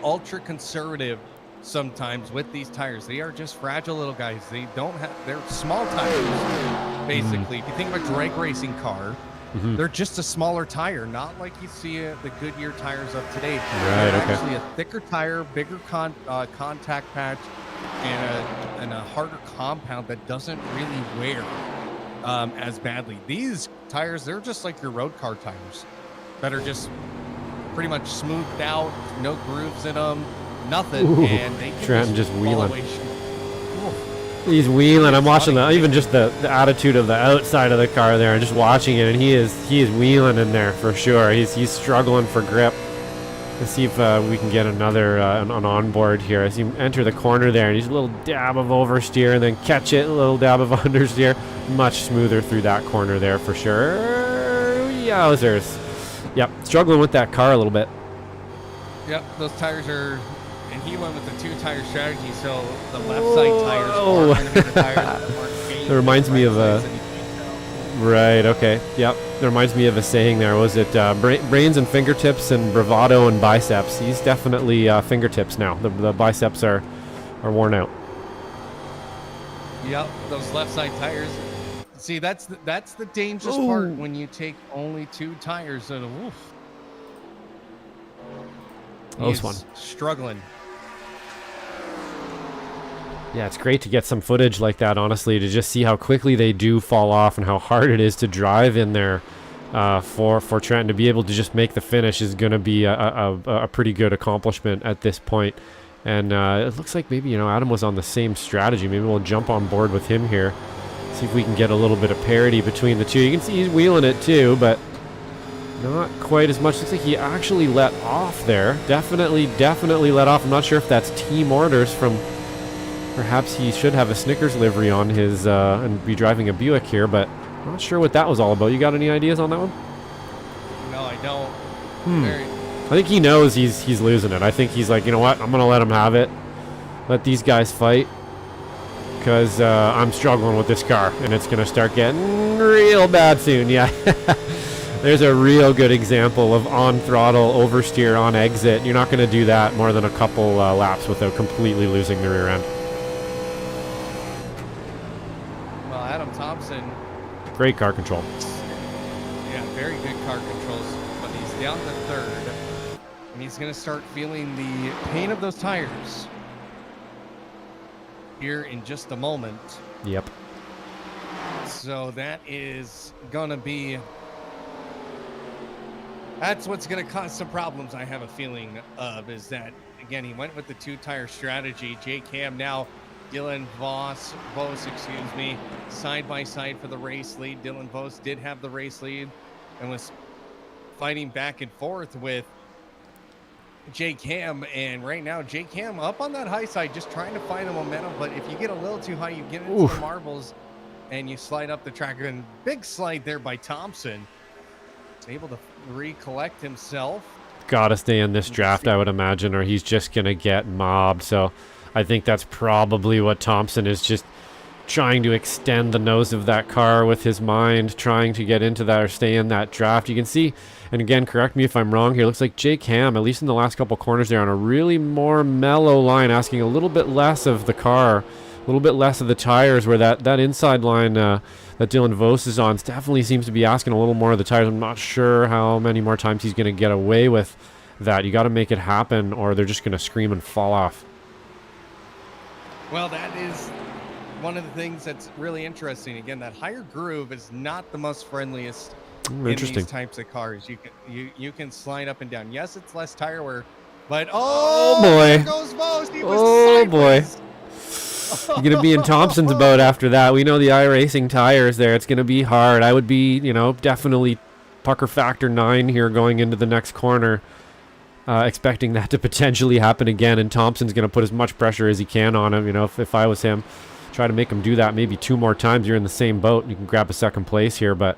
ultra conservative sometimes with these tires. They are just fragile little guys. They're small tires, basically. If you think of a drag racing car, they're just a smaller tire, not like you see the Goodyear tires of today. Right, they're okay. actually a thicker tire, bigger contact patch, and a harder compound that doesn't really wear as badly. These tires, they're just like your road car tires that are just pretty much smoothed out, no grooves in them, nothing. Ooh, and they can Trenton just wheeling. away. He's wheeling. I'm watching even just the attitude of the outside of the car there, and just watching it, and he is wheeling in there for sure. He's struggling for grip. Let's see if we can get another an onboard here. I see him enter the corner there, and he's a little dab of oversteer, and then catch it, a little dab of understeer. Much smoother through that corner there for sure. Yowzers. Yep, struggling with that car a little bit. Yep, those tires are, and he went with the 2-tire strategy, so the left side tires are going to be the tires that That reminds me of a... Right, okay. Yep, that reminds me of a saying there. Was it brains and fingertips and bravado and biceps? He's definitely fingertips now. The biceps are worn out. Yep, those left side tires. See, that's the dangerous part when you take only 2 tires. And oof. Close one. Struggling. Yeah, it's great to get some footage like that, honestly, to just see how quickly they do fall off and how hard it is to drive in there for Trent. To be able to just make the finish is going to be a pretty good accomplishment at this point. And it looks like maybe, Adam was on the same strategy. Maybe we'll jump on board with him here, see if we can get a little bit of parity between the two. You can see he's wheeling it too, but not quite as much. Looks like he actually let off there. Definitely let off. I'm not sure if that's team orders from... Perhaps he should have a Snickers livery on his and be driving a Buick here, but I'm not sure what that was all about. You got any ideas on that one? No, I don't. I think he knows he's losing it. I think he's like, you know what? I'm going to let him have it. Let these guys fight. Because I'm struggling with this car, and it's going to start getting real bad soon. Yeah. There's a real good example of on throttle, oversteer, on exit. You're not going to do that more than a couple laps without completely losing the rear end. Thomsen. Great car control. Yeah, very good car controls, but he's down to 3rd, and he's going to start feeling the pain of those tires here in just a moment. Yep. So that is going to be... That's what's going to cause some problems, I have a feeling of, is that, again, he went with the 2-tire strategy. Jake Ham now... Dylan Vos, side by side for the race lead. Dylan Vos did have the race lead and was fighting back and forth with Jake Ham. And right now, Jake Ham up on that high side, just trying to find the momentum. But if you get a little too high, you get into the marbles and you slide up the track. And big slide there by Thomsen. Able to recollect himself. Gotta stay in this draft, I would imagine, or he's just gonna get mobbed. So I think that's probably what Thomsen is, just trying to extend the nose of that car with his mind, trying to get into that or stay in that draft. You can see, and again, correct me if I'm wrong here, looks like Jake Ham, at least in the last couple corners there, on a really more mellow line, asking a little bit less of the car, a little bit less of the tires, where that inside line that Dylan Vos is on definitely seems to be asking a little more of the tires. I'm not sure how many more times he's going to get away with that. You got to make it happen, or they're just going to scream and fall off. Well, that is one of the things that's really interesting. Again, that higher groove is not the most friendliest in these types of cars. You can slide up and down. Yes, it's less tire wear, but boy, there goes Vos. He was sideways. Boy, you're gonna be in Thomsen's boat after that. We know the iRacing tires there. It's gonna be hard. I would be, definitely pucker factor 9 here going into the next corner. Expecting that to potentially happen again, and Thomsen's going to put as much pressure as he can on him. If I was him, try to make him do that maybe 2 more times. You're in the same boat, and you can grab a second place here, but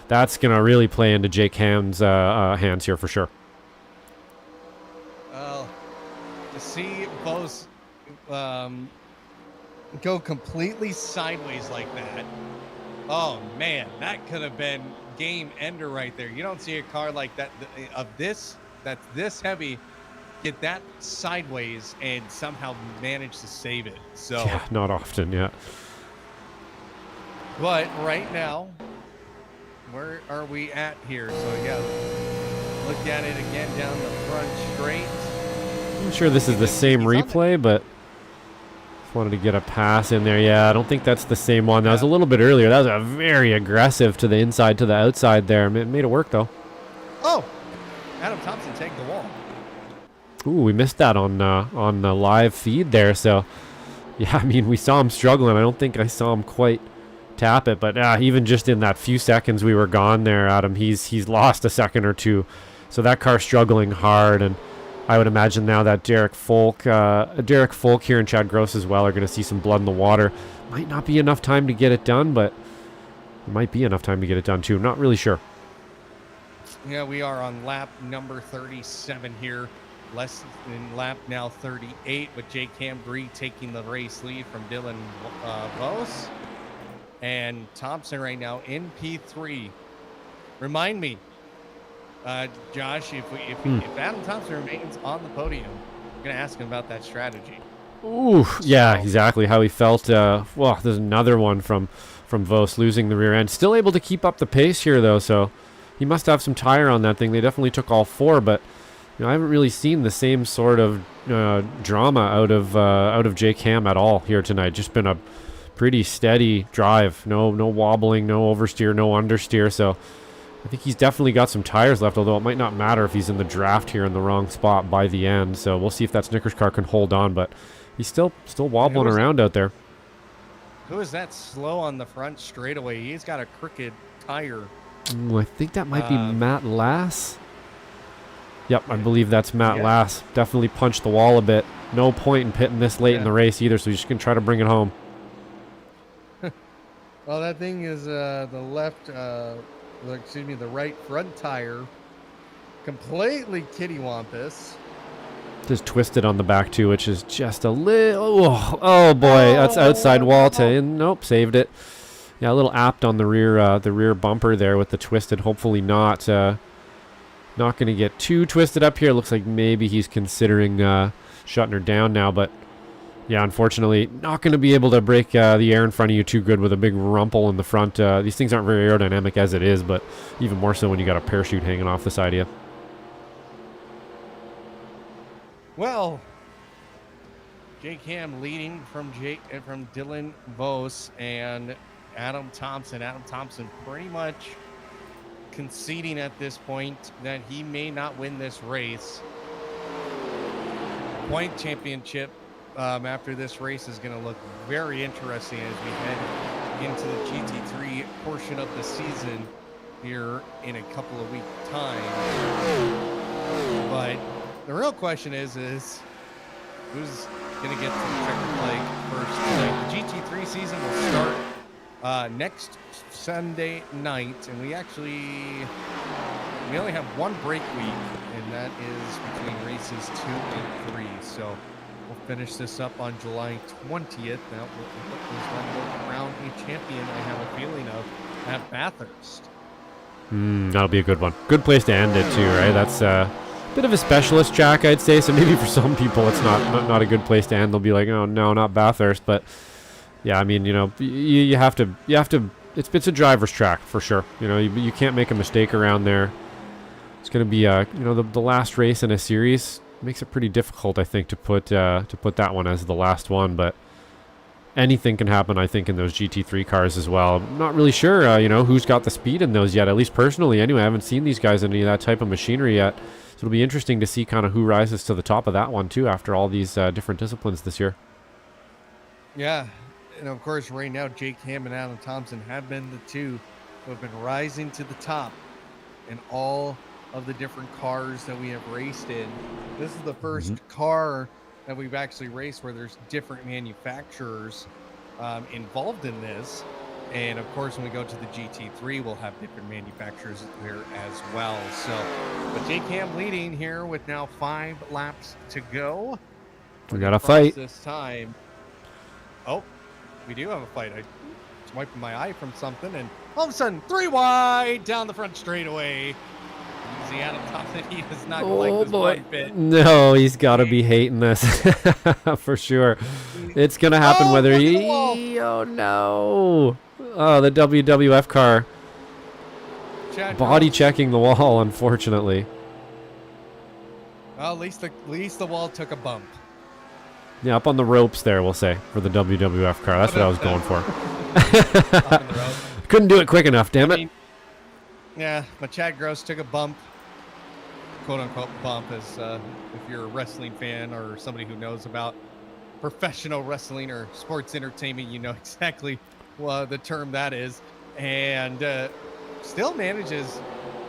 that's going to really play into Jake Ham's hands here for sure. Well, to see Vos go completely sideways like that, oh man, that could have been game ender right there. You don't see a car like that that's this heavy get that sideways and somehow manage to save it. So yeah, not often. Yeah, but right now, where are we at here? So yeah, look at it again down the front straight. I'm sure this is the same replay, but just wanted to get a pass in there. Yeah, I don't think that's the same one. That was a little bit earlier. That was a very aggressive to the inside to the outside there. It made it work though. Oh, Adam Thomsen take the wall. Ooh, we missed that on the live feed there. So, yeah, I mean, we saw him struggling. I don't think I saw him quite tap it, but even just in that few seconds we were gone there, Adam, he's lost a second or two. So that car's struggling hard, and I would imagine now that Derek Folk here and Chad Gross as well are going to see some blood in the water. Might not be enough time to get it done, but it might be enough time to get it done too. I'm not really sure. Yeah, we are on lap number 37 here. Less than lap now 38, with Jake Hambree taking the race lead from Dylan Vos. And Thomsen right now in P3. Remind me, Josh, if Adam Thomsen remains on the podium, I'm going to ask him about that strategy. Ooh, yeah, exactly how he felt. Well, there's another one from Vos losing the rear end. Still able to keep up the pace here, though, so he must have some tire on that thing. They definitely took all four, but I haven't really seen the same sort of drama out of Jake Ham at all here tonight. Just been a pretty steady drive. No wobbling, no oversteer, no understeer. So I think he's definitely got some tires left, although it might not matter if he's in the draft here in the wrong spot by the end. So we'll see if that Snickers car can hold on, but he's still wobbling around out there. Who is that slow on the front straightaway? He's got a crooked tire. I think that might be Matt Lass. Yep, I believe that's Matt Lass. Definitely punched the wall a bit. No point in pitting this late in the race either, so he's just going to try to bring it home. Well, that thing is the right front tire. Completely kittywampus. Just twisted on the back too, which is just a little... Oh boy, that's outside wall to... Nope, saved it. Yeah, a little apt on the rear bumper there with the twisted. Hopefully not going to get too twisted up here. Looks like maybe he's considering shutting her down now, but yeah, unfortunately not going to be able to break the air in front of you too good with a big rumple in the front. These things aren't very aerodynamic as it is, but even more so when you got a parachute hanging off the side of you. Well, Jake Ham leading from Dylan Vos and Adam Thomsen. Adam Thomsen pretty much conceding at this point that he may not win this race. Point championship after this race is going to look very interesting as we head into the GT3 portion of the season here in a couple of weeks' time. But the real question is who's going to get to the checkered flag first tonight? The GT3 season will start next Sunday night, and we only have one break week, and that is between races 2 and 3. So we'll finish this up on July 20th. That is when we'll crown a champion, I have a feeling of, at Bathurst. That'll be a good one. Good place to end it too, right? That's a bit of a specialist track, I'd say. So maybe for some people it's not a good place to end. They'll be like, oh no, not Bathurst. But yeah, I mean, you have to. It's a driver's track for sure. You can't make a mistake around there. It's going to be the last race in a series. Makes it pretty difficult, I think, to put that one as the last one. But anything can happen, I think, in those GT3 cars as well. I'm not really sure, who's got the speed in those yet. At least personally, anyway, I haven't seen these guys in any of that type of machinery yet. So it'll be interesting to see kind of who rises to the top of that one too after all these different disciplines this year. Yeah. And of course, right now, Jake Ham and Adam Thomsen have been the two who have been rising to the top in all of the different cars that we have raced in. This is the first car that we've actually raced where there's different manufacturers involved in this. And of course, when we go to the GT3, we'll have different manufacturers there as well. So, but Jake Ham leading here with now 5 laps to go. We got a fight this time. Oh, we do have a fight. I was wiping my eye from something, and all of a sudden, 3 wide down the front straightaway. Easy Adam Thomsen. He does not like this one bit. No, he's got to be hating this for sure. It's gonna happen whether he. Oh no! Oh, the WWF car. Body checking the wall, unfortunately. Well, at least the wall took a bump. Yeah, up on the ropes there, we'll say, for the WWF car. That's what I was going for. Up in the road. Couldn't do it quick enough, damn it. Yeah, but Chad Gross took a bump, quote-unquote bump, as if you're a wrestling fan or somebody who knows about professional wrestling or sports entertainment, you know exactly what the term that is. And still manages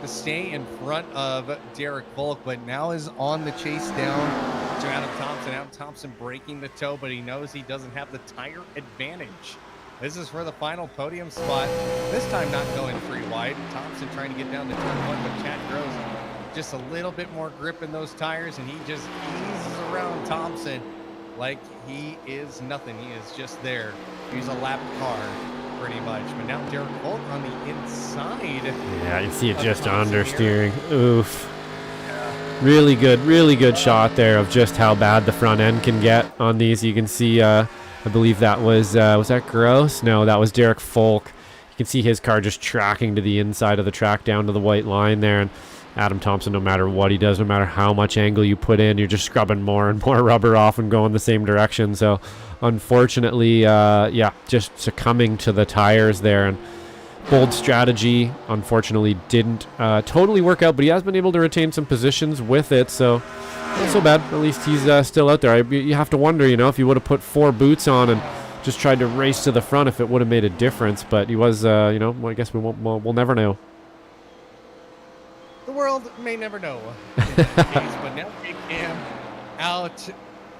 to stay in front of Derek Volk, but now is on the chase down to Adam Thomsen. Adam Thomsen breaking the toe, but he knows he doesn't have the tire advantage This is for the final podium spot. This time not going 3 wide. Thomsen trying to get down to turn 1, but Chad Gross just a little bit more grip in those tires, and he just eases around Thomsen like he is nothing. He is just there. He's a lap car, pretty much. But now Derek Holt on the inside. Yeah, you see it just understeering. Oof. Really good shot there of just how bad the front end can get on these. You can see, I believe that was that Gross? No, that was Derek Folk. You can see his car just tracking to the inside of the track down to the white line there. And Adam Thomsen, no matter what he does, no matter how much angle you put in, you're just scrubbing more and more rubber off and going the same direction. So unfortunately, just succumbing to the tires there. And bold strategy, unfortunately, didn't totally work out, but he has been able to retain some positions with it. So not so bad. At least he's still out there. You have to wonder, if he would have put 4 boots on and just tried to race to the front, if it would have made a difference. But he was, well, I guess we'll never know. The world may never know. But now Jake Cam out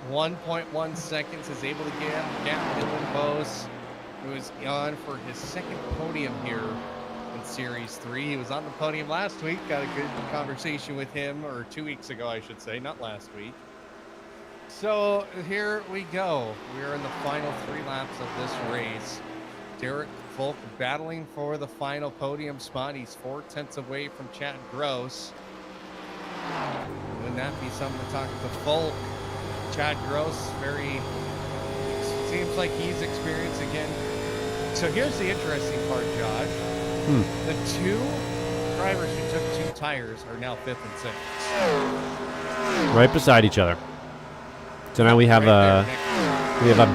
1.1 seconds is able to get down Dylan Bose, who is on for his second podium here in Series 3. He was on the podium last week. Got a good conversation with him, or 2 weeks ago, I should say, not last week. So here we go. We are in the final 3 laps of this race. Derek Folk battling for the final podium spot. He's 4/10 away from Chad Gross. Wouldn't that be something to talk to Folk? Chad Gross, seems like he's experienced again. So here's the interesting part, Josh. The 2 drivers who took 2 tires are now 5th and 6th. Right beside each other. So now we have a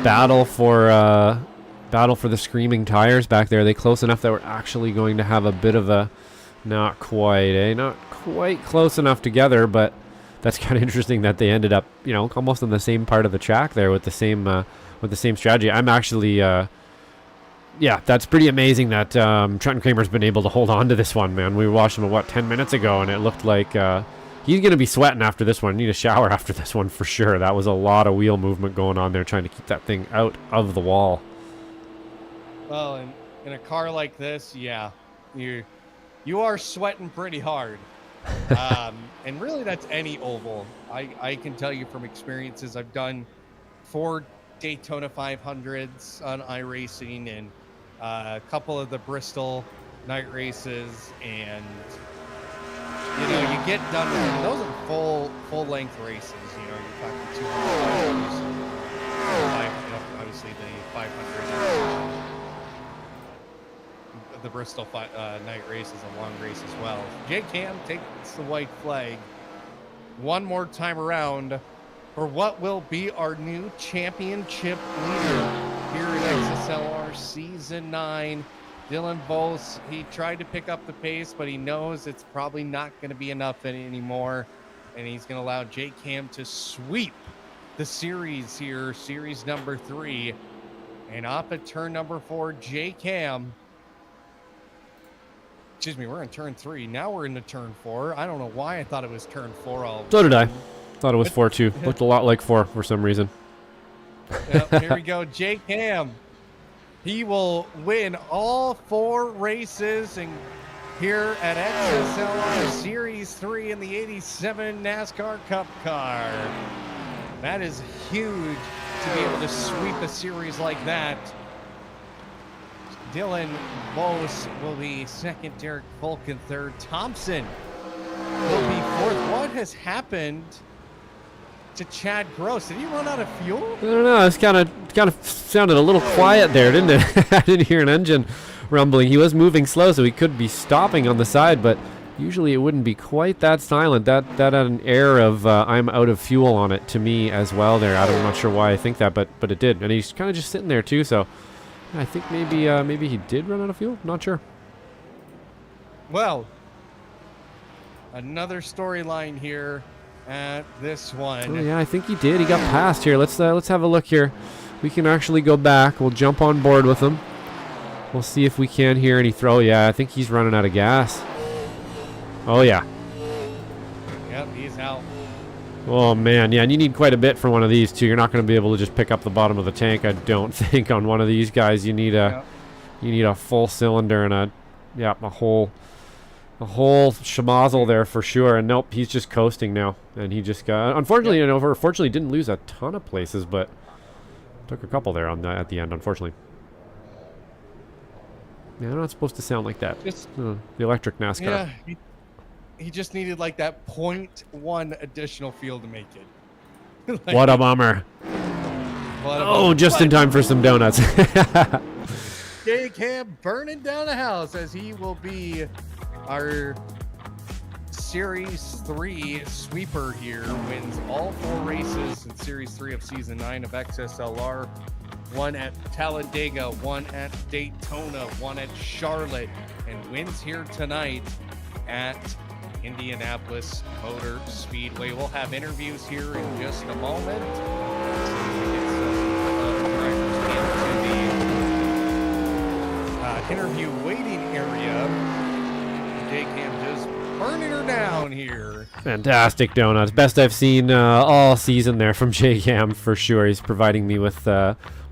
battle for the screaming tires back there. Are they close enough that we're actually going to have a bit of a not quite close enough together, but that's kind of interesting that they ended up, almost on the same part of the track there with the same strategy. I'm actually that's pretty amazing that Trenton Kramer's been able to hold on to this one, man. We watched him 10 minutes ago, and it looked like he's going to be sweating after this one. Need a shower after this one for sure. That was a lot of wheel movement going on there, trying to keep that thing out of the wall. Well, in a car like this, yeah, you are sweating pretty hard. And really, that's any oval. I can tell you from experiences. I've done 4 Daytona 500s on iRacing and a couple of the Bristol night races, and you get done with them. Those are full length races. You're talking 200 miles, obviously the 500. The Bristol night race is a long race as well. Jake Cam takes the white flag one more time around for what will be our new championship leader here at XSLR Season 9. Dylan Bose, he tried to pick up the pace, but he knows it's probably not going to be enough anymore, and he's going to allow Jake Cam to sweep the series here, series number 3. And off at turn number 4, Jake Cam. Excuse me, we're in turn 3. Now we're into turn 4. I don't know why I thought it was turn 4. So did I. Thought it was 4 too. Looked a lot like 4 for some reason. Yep, here we go. Jake Cam. He will win all 4 races and here at XSLR Series 3 in the 87 NASCAR Cup car. That is huge to be able to sweep a series like that. Dylan Bose will be 2nd, Derek Folk in 3rd. Thomsen will be 4th. What has happened to Chad Gross? Did he run out of fuel? I don't know. It's kind of sounded a little quiet there, didn't it? I didn't hear an engine rumbling. He was moving slow, so he could be stopping on the side, but usually it wouldn't be quite that silent. That had an air of I'm out of fuel on it to me as well there. I'm not sure why I think that, but it did. And he's kind of just sitting there too, so I think maybe he did run out of fuel. Not sure. Well, another storyline here at this one. Oh yeah, I think he did. He got passed here. Let's have a look here. We can actually go back. We'll jump on board with him. We'll see if we can hear any throw. Yeah, I think he's running out of gas. Oh yeah. Yep, he's out. Oh man, yeah, and you need quite a bit for one of these too. You're not going to be able to just pick up the bottom of the tank, I don't think. On one of these guys, you need a full cylinder and a whole schmozzle there for sure. And nope, he's just coasting now, and he just got fortunately didn't lose a ton of places, but took a couple there at the end, unfortunately. Yeah, they're not supposed to sound like that. Just, the electric NASCAR. Yeah, he just needed like that 0.1 additional fuel to make it. Like, What a bummer. Just in time for some donuts. Jake Ham burning down the house as he will be our Series 3 sweeper here. Wins all 4 races in Series 3 of Season 9 of XSLR. 1 at Talladega, 1 at Daytona, 1 at Charlotte, and wins here tonight at Indianapolis Motor Speedway. We'll have interviews here in just a moment. Interview waiting area. Jake Ham just burning her down here. Fantastic donuts. Best I've seen all season there from Jake Ham for sure. He's providing me with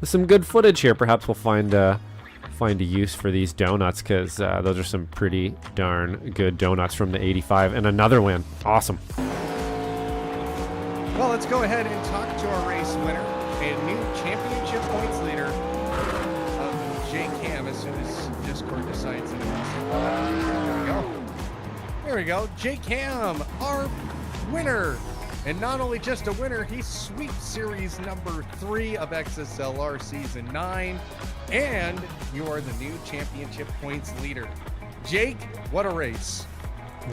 some good footage here. Perhaps we'll find a use for these donuts, because those are some pretty darn good donuts from the 85. And another win. Awesome. Well, let's go ahead and talk to our race winner and new championship points leader of Jake Ham as soon as Discord decides to there we go. There we go. Jake Ham, our winner. And not only just a winner, he sweeps series number 3 of XSLR Season 9. And you are the new championship points leader. Jake, what a race.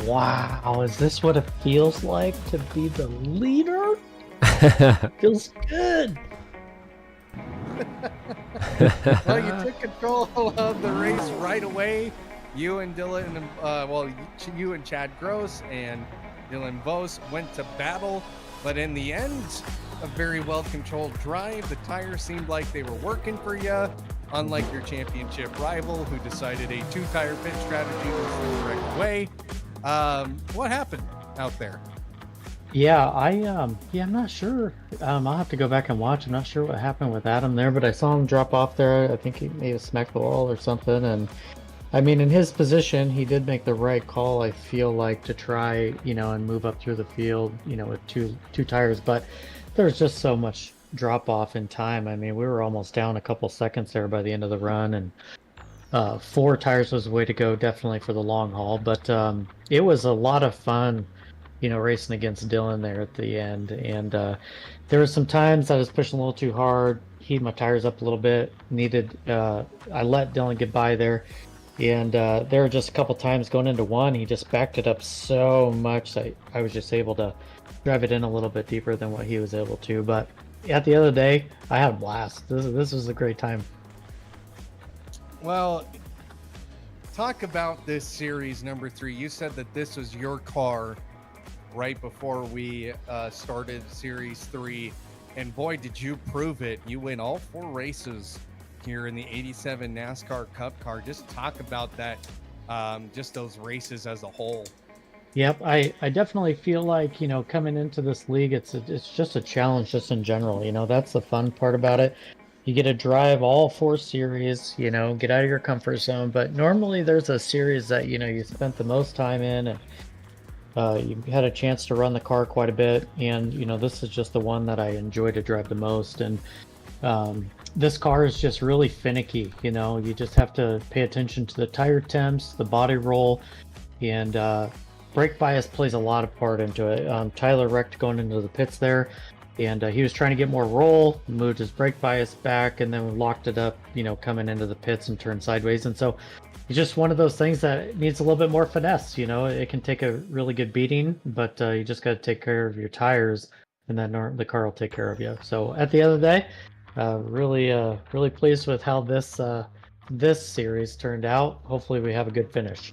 Wow, is this what it feels like to be the leader? Feels good. Well, you took control of the race right away. You and Dylan, you and Chad Gross and Dylan Vos went to battle, but in the end, a very well-controlled drive. The tires seemed like they were working for you, unlike your championship rival who decided a 2-tire pit strategy was the correct way. What happened out there? Yeah, I'm not sure. I'll have to go back and watch. I'm not sure what happened with Adam there, but I saw him drop off there. I think he may have smacked the wall or something. And I mean, in his position, he did make the right call, I feel like, to try, and move up through the field, with two tires. But there's just so much drop off in time. I mean, we were almost down a couple seconds there by the end of the run, and 4 tires was the way to go, definitely for the long haul. But it was a lot of fun, racing against Dylan there at the end. And there were some times I was pushing a little too hard, heated my tires up a little bit. I let Dylan get by there. And there were just a couple times going into one, he just backed it up so much that I was just able to drive it in a little bit deeper than what he was able to. But at the end of the day, I had a blast. This was a great time. Well, talk about this series number 3. You said that this was your car right before we started series 3, and boy, did you prove it. You win all 4 races here in the 87 NASCAR Cup car. Just talk about that, just those races as a whole. Yep, I definitely feel like, coming into this league, it's just a challenge just in general. That's the fun part about it. You get to drive all 4 series, get out of your comfort zone. But normally there's a series that, you spent the most time in, and you had a chance to run the car quite a bit. And, this is just the one that I enjoy to drive the most. And this car is just really finicky. You just have to pay attention to the tire temps, the body roll, and brake bias plays a lot of part into it. Tyler wrecked going into the pits there, and he was trying to get more roll, moved his brake bias back, and then locked it up, coming into the pits and turned sideways. And so it's just one of those things that needs a little bit more finesse. It can take a really good beating, but you just got to take care of your tires, and then the car will take care of you. So at the end of the day, really pleased with how this series turned out. Hopefully we have a good finish.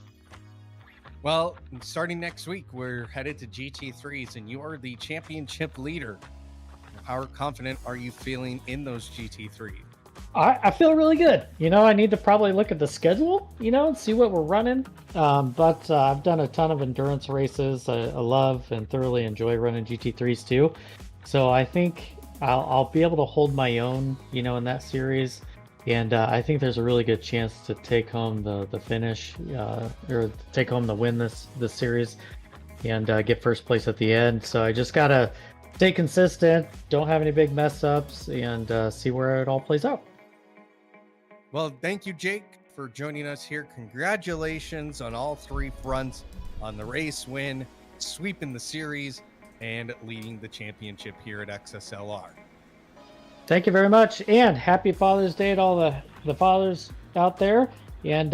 Well, starting next week, we're headed to GT3s, and you are the championship leader. How confident are you feeling in those GT3? I feel really good. I need to probably look at the schedule, and see what we're running. But I've done a ton of endurance races. I love and thoroughly enjoy running GT3s too. So I think I'll be able to hold my own, in that series. And I think there's a really good chance to take home the finish, or take home the win this series, and get first place at the end. So I just gotta stay consistent, don't have any big mess ups, and see where it all plays out. Well, thank you, Jake, for joining us here. Congratulations on all three fronts, on the race win, sweeping the series, and leading the championship here at XSLR. Thank you very much, and happy Father's Day to all the fathers out there. And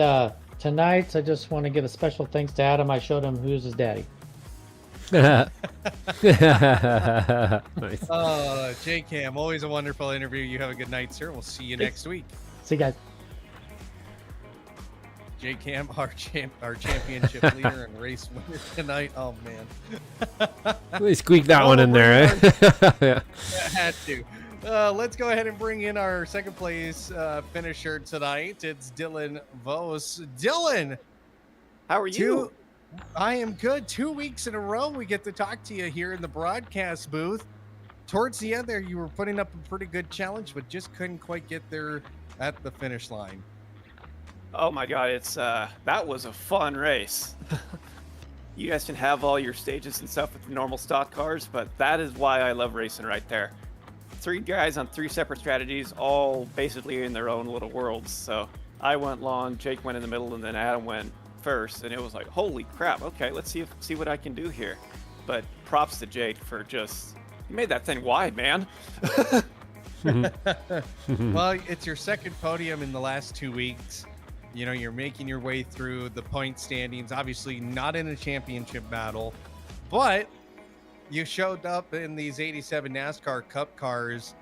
tonight, I just want to give a special thanks to Adam. I showed him who's his daddy. Nice. Jake Cam, always a wonderful interview. You have a good night, sir. We'll see you next week. See you guys. Jake Cam, our championship leader and race winner tonight. Oh, man. We squeaked that one in there. Yeah. Had to. Let's go ahead and bring in our second place finisher tonight. It's Dylan Vos. Dylan, how are you? I am good. 2 weeks in a row we get to talk to you here in the broadcast booth. Towards the end there, you were putting up a pretty good challenge, but just couldn't quite get there at the finish line. Oh my God, that was a fun race. You guys can have all your stages and stuff with the normal stock cars, but that is why I love racing right there. 3 guys on 3 separate strategies, all basically in their own little worlds. So I went long, Jake went in the middle, and then Adam went first, and it was like, holy crap, okay, let's see what I can do here. But props to Jake for you made that thing wide, man. Well, it's your second podium in the last 2 weeks. You're making your way through the point standings, obviously not in a championship battle, but you showed up in these 87 NASCAR Cup cars.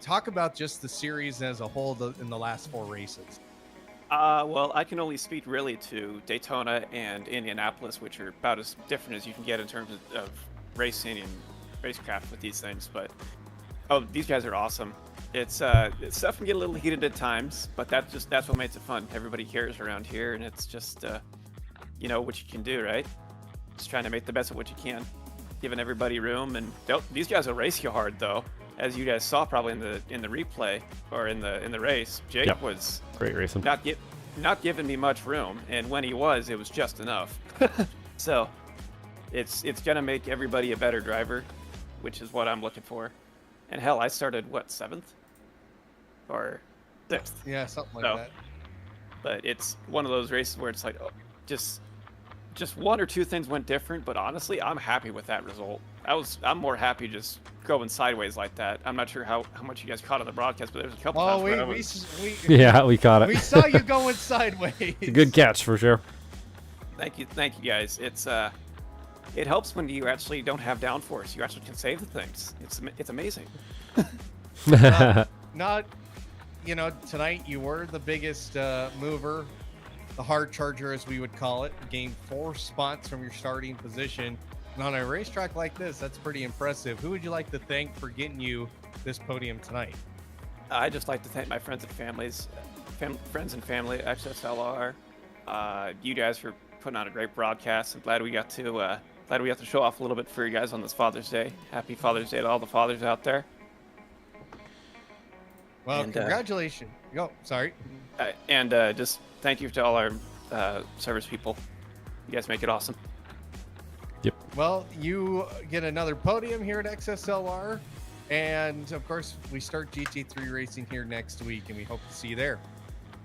Talk about just the series as a whole in the last 4 races. Well, I can only speak really to Daytona and Indianapolis, which are about as different as you can get in terms of racing and racecraft with these things. But these guys are awesome. It's stuff can get a little heated at times, but that's what makes it fun. Everybody cares around here, and it's just what you can do, right? Just trying to make the best of what you can, giving everybody room. And these guys will race you hard, though, as you guys saw probably in the replay or in the race. Jake was great racing, not giving me much room, and when he was, it was just enough. So it's gonna make everybody a better driver, which is what I'm looking for. And hell, I started 7th or 6th. Yeah, something like that. But it's one of those races where it's like, just 1 or 2 things went different. But honestly, I'm happy with that result. I'm more happy just going sideways like that. I'm not sure how much you guys caught on the broadcast, but there's a couple times where we caught it. We saw you going sideways. It's a good catch for sure. Thank you guys. It helps when you actually don't have downforce. You actually can save the things. It's amazing. Tonight you were the biggest mover, the hard charger as we would call it. Gained 4 spots from your starting position. And on a racetrack like this, that's pretty impressive. Who would you like to thank for getting you this podium tonight? I'd just like to thank my friends and friends and family at XSLR. You guys for putting on a great broadcast. I'm glad we got to show off a little bit for you guys on this Father's Day. Happy Father's Day to all the fathers out there. Well, congratulations. Sorry. And just thank you to all our service people. You guys make it awesome. Yep. Well, you get another podium here at XSLR. And, of course, we start GT3 racing here next week, and we hope to see you there.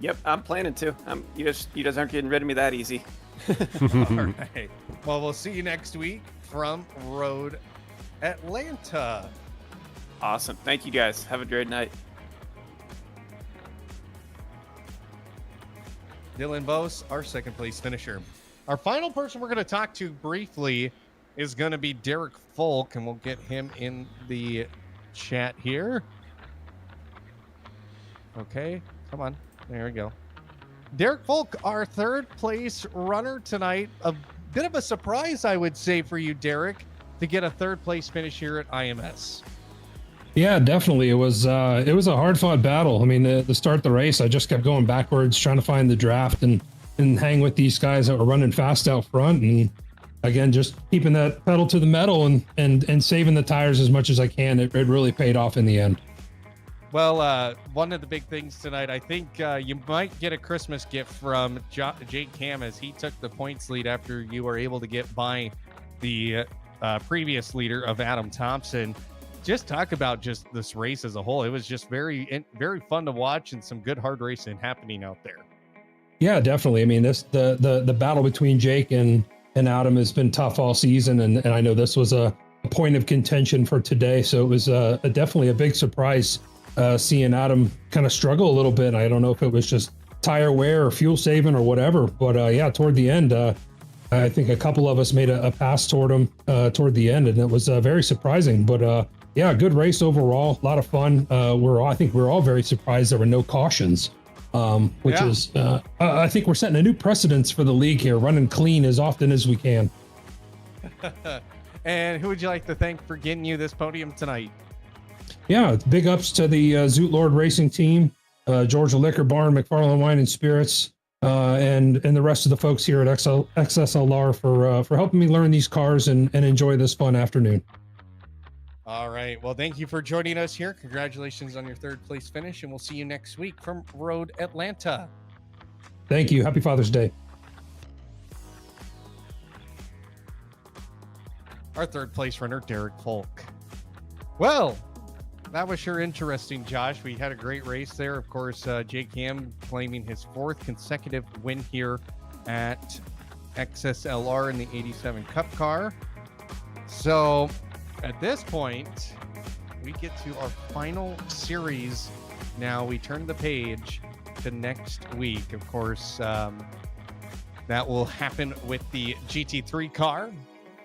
Yep, I'm planning to. You guys aren't getting rid of me that easy. All right. Well, we'll see you next week from Road Atlanta. Awesome. Thank you, guys. Have a great night. Dylan Vos, our second place finisher. Our final person we're going to talk to briefly is going to be Derek Folk, and we'll get him in the chat here. Okay, come on. There we go. Derek Folk, our third place runner tonight. A bit of a surprise, I would say, for you, Derek, to get a third place finish here at IMS. Yeah, definitely. It was a hard fought battle. I mean, to start the race, I just kept going backwards, trying to find the draft and hang with these guys that were running fast out front. And again, just keeping that pedal to the metal and saving the tires as much as I can. It really paid off in the end. Well, one of the big things tonight, I think you might get a Christmas gift from Jake Cam, as he took the points lead after you were able to get by the previous leader of Adam Thomsen. Just talk about just this race as a whole. It was just very fun to watch, and some good hard racing happening out there. Yeah, definitely. I mean, the battle between Jake and Adam has been tough all season, and I know this was a point of contention for today. So it was definitely a big surprise seeing Adam kind of struggle a little bit. I don't know if it was just tire wear or fuel saving or whatever, but yeah, toward the end, I think a couple of us made a pass toward him toward the end, and it was very surprising. But yeah, good race overall, a lot of fun. I think we're all very surprised there were no cautions, which is I think we're setting a new precedence for the league here, running clean as often as we can. And who would you like to thank for getting you this podium tonight? Yeah, big ups to the Zoot Lord Racing team, Georgia Liquor Barn, McFarland Wine and Spirits, and the rest of the folks here at XSLR for helping me learn these cars and enjoy this fun afternoon. All right. Well, thank you for joining us here. Congratulations on your third place finish, and we'll see you next week from Road Atlanta. Thank you. Happy Father's Day. Our third place runner, Derek Folk. Well, that was sure interesting, Josh. We had a great race there. Of course, Jake Ham claiming his fourth consecutive win here at XSLR in the 87 Cup car. So at this point, we get to our final series. Now we turn the page to next week. Of course, that will happen with the GT3 car.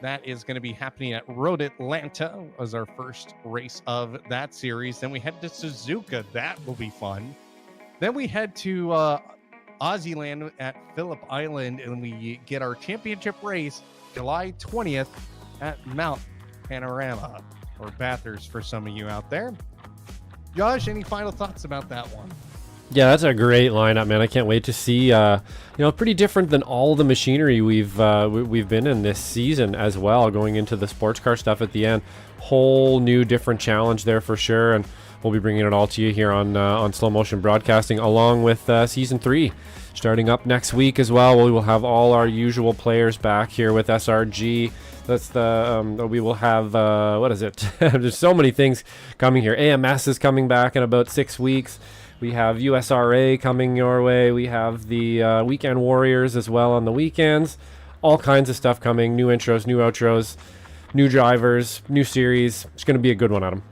That is going to be happening at Road Atlanta as our first race of that series. Then we head to Suzuka. That will be fun. Then we head to Aussieland at Phillip Island, and we get our championship race July 20th at Mount Panorama, or Bathurst for some of you out there. Josh, any final thoughts about that one? Yeah, that's a great lineup, man. I can't wait to see. Pretty different than all the machinery we've been in this season as well. Going into the sports car stuff at the end, whole new different challenge there for sure. And we'll be bringing it all to you here on Slow Motion Broadcasting, along with season 3 starting up next week as well. We will have all our usual players back here with SRG. That's the we will have what is it? There's so many things coming here. AMS is coming back in about 6 weeks. We have USRA coming your way. We have the Weekend Warriors as well on the weekends. All kinds of stuff coming. New intros, new outros, new drivers, new series. It's going to be a good one, Adam.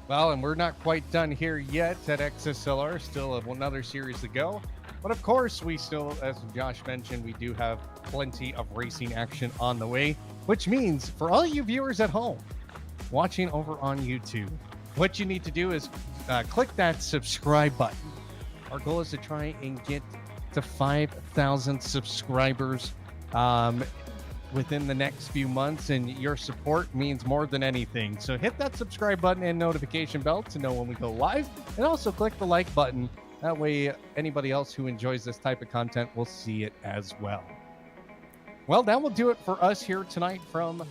Well, and we're not quite done here yet at XSLR. Still have another series to go. But of course, we still, as Josh mentioned, we do have plenty of racing action on the way, which means for all you viewers at home watching over on YouTube, what you need to do is click that subscribe button. Our goal is to try and get to 5,000 subscribers within the next few months, and your support means more than anything. So hit that subscribe button and notification bell to know when we go live, and also click the like button. That way anybody else who enjoys this type of content will see it as well. Well, that will do it for us here tonight from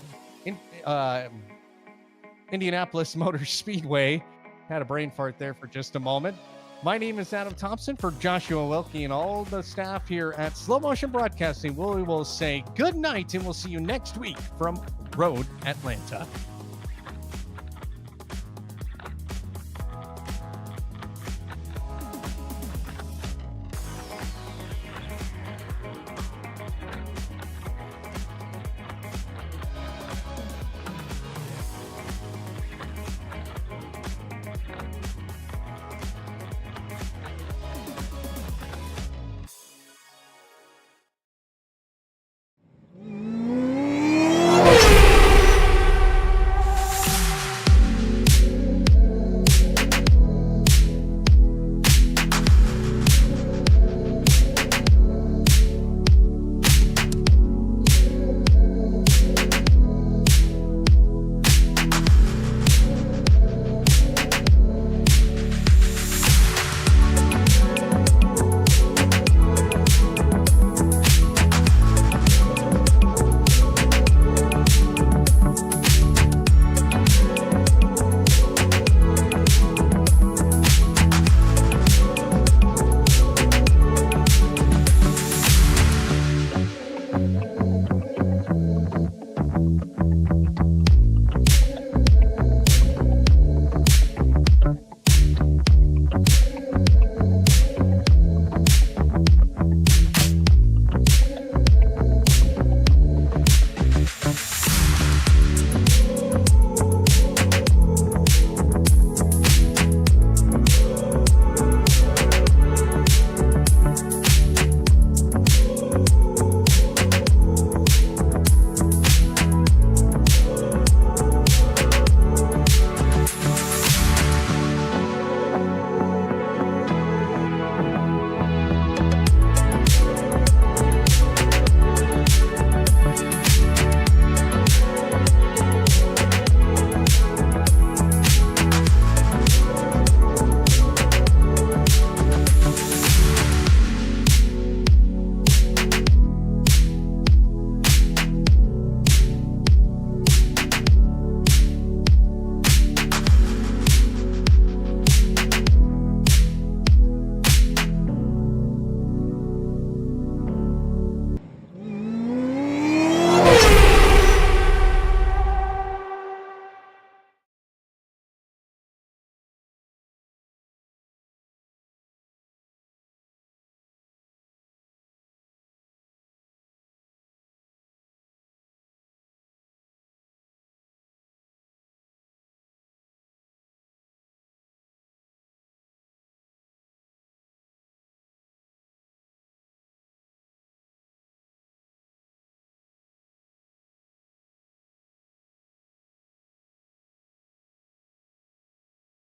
Indianapolis Motor Speedway. Had a brain fart there for just a moment. My name is Adam Thomsen. For Joshua, Wilkie, and all the staff here at Slow Motion Broadcasting, we will say good night, and we'll see you next week from Road Atlanta.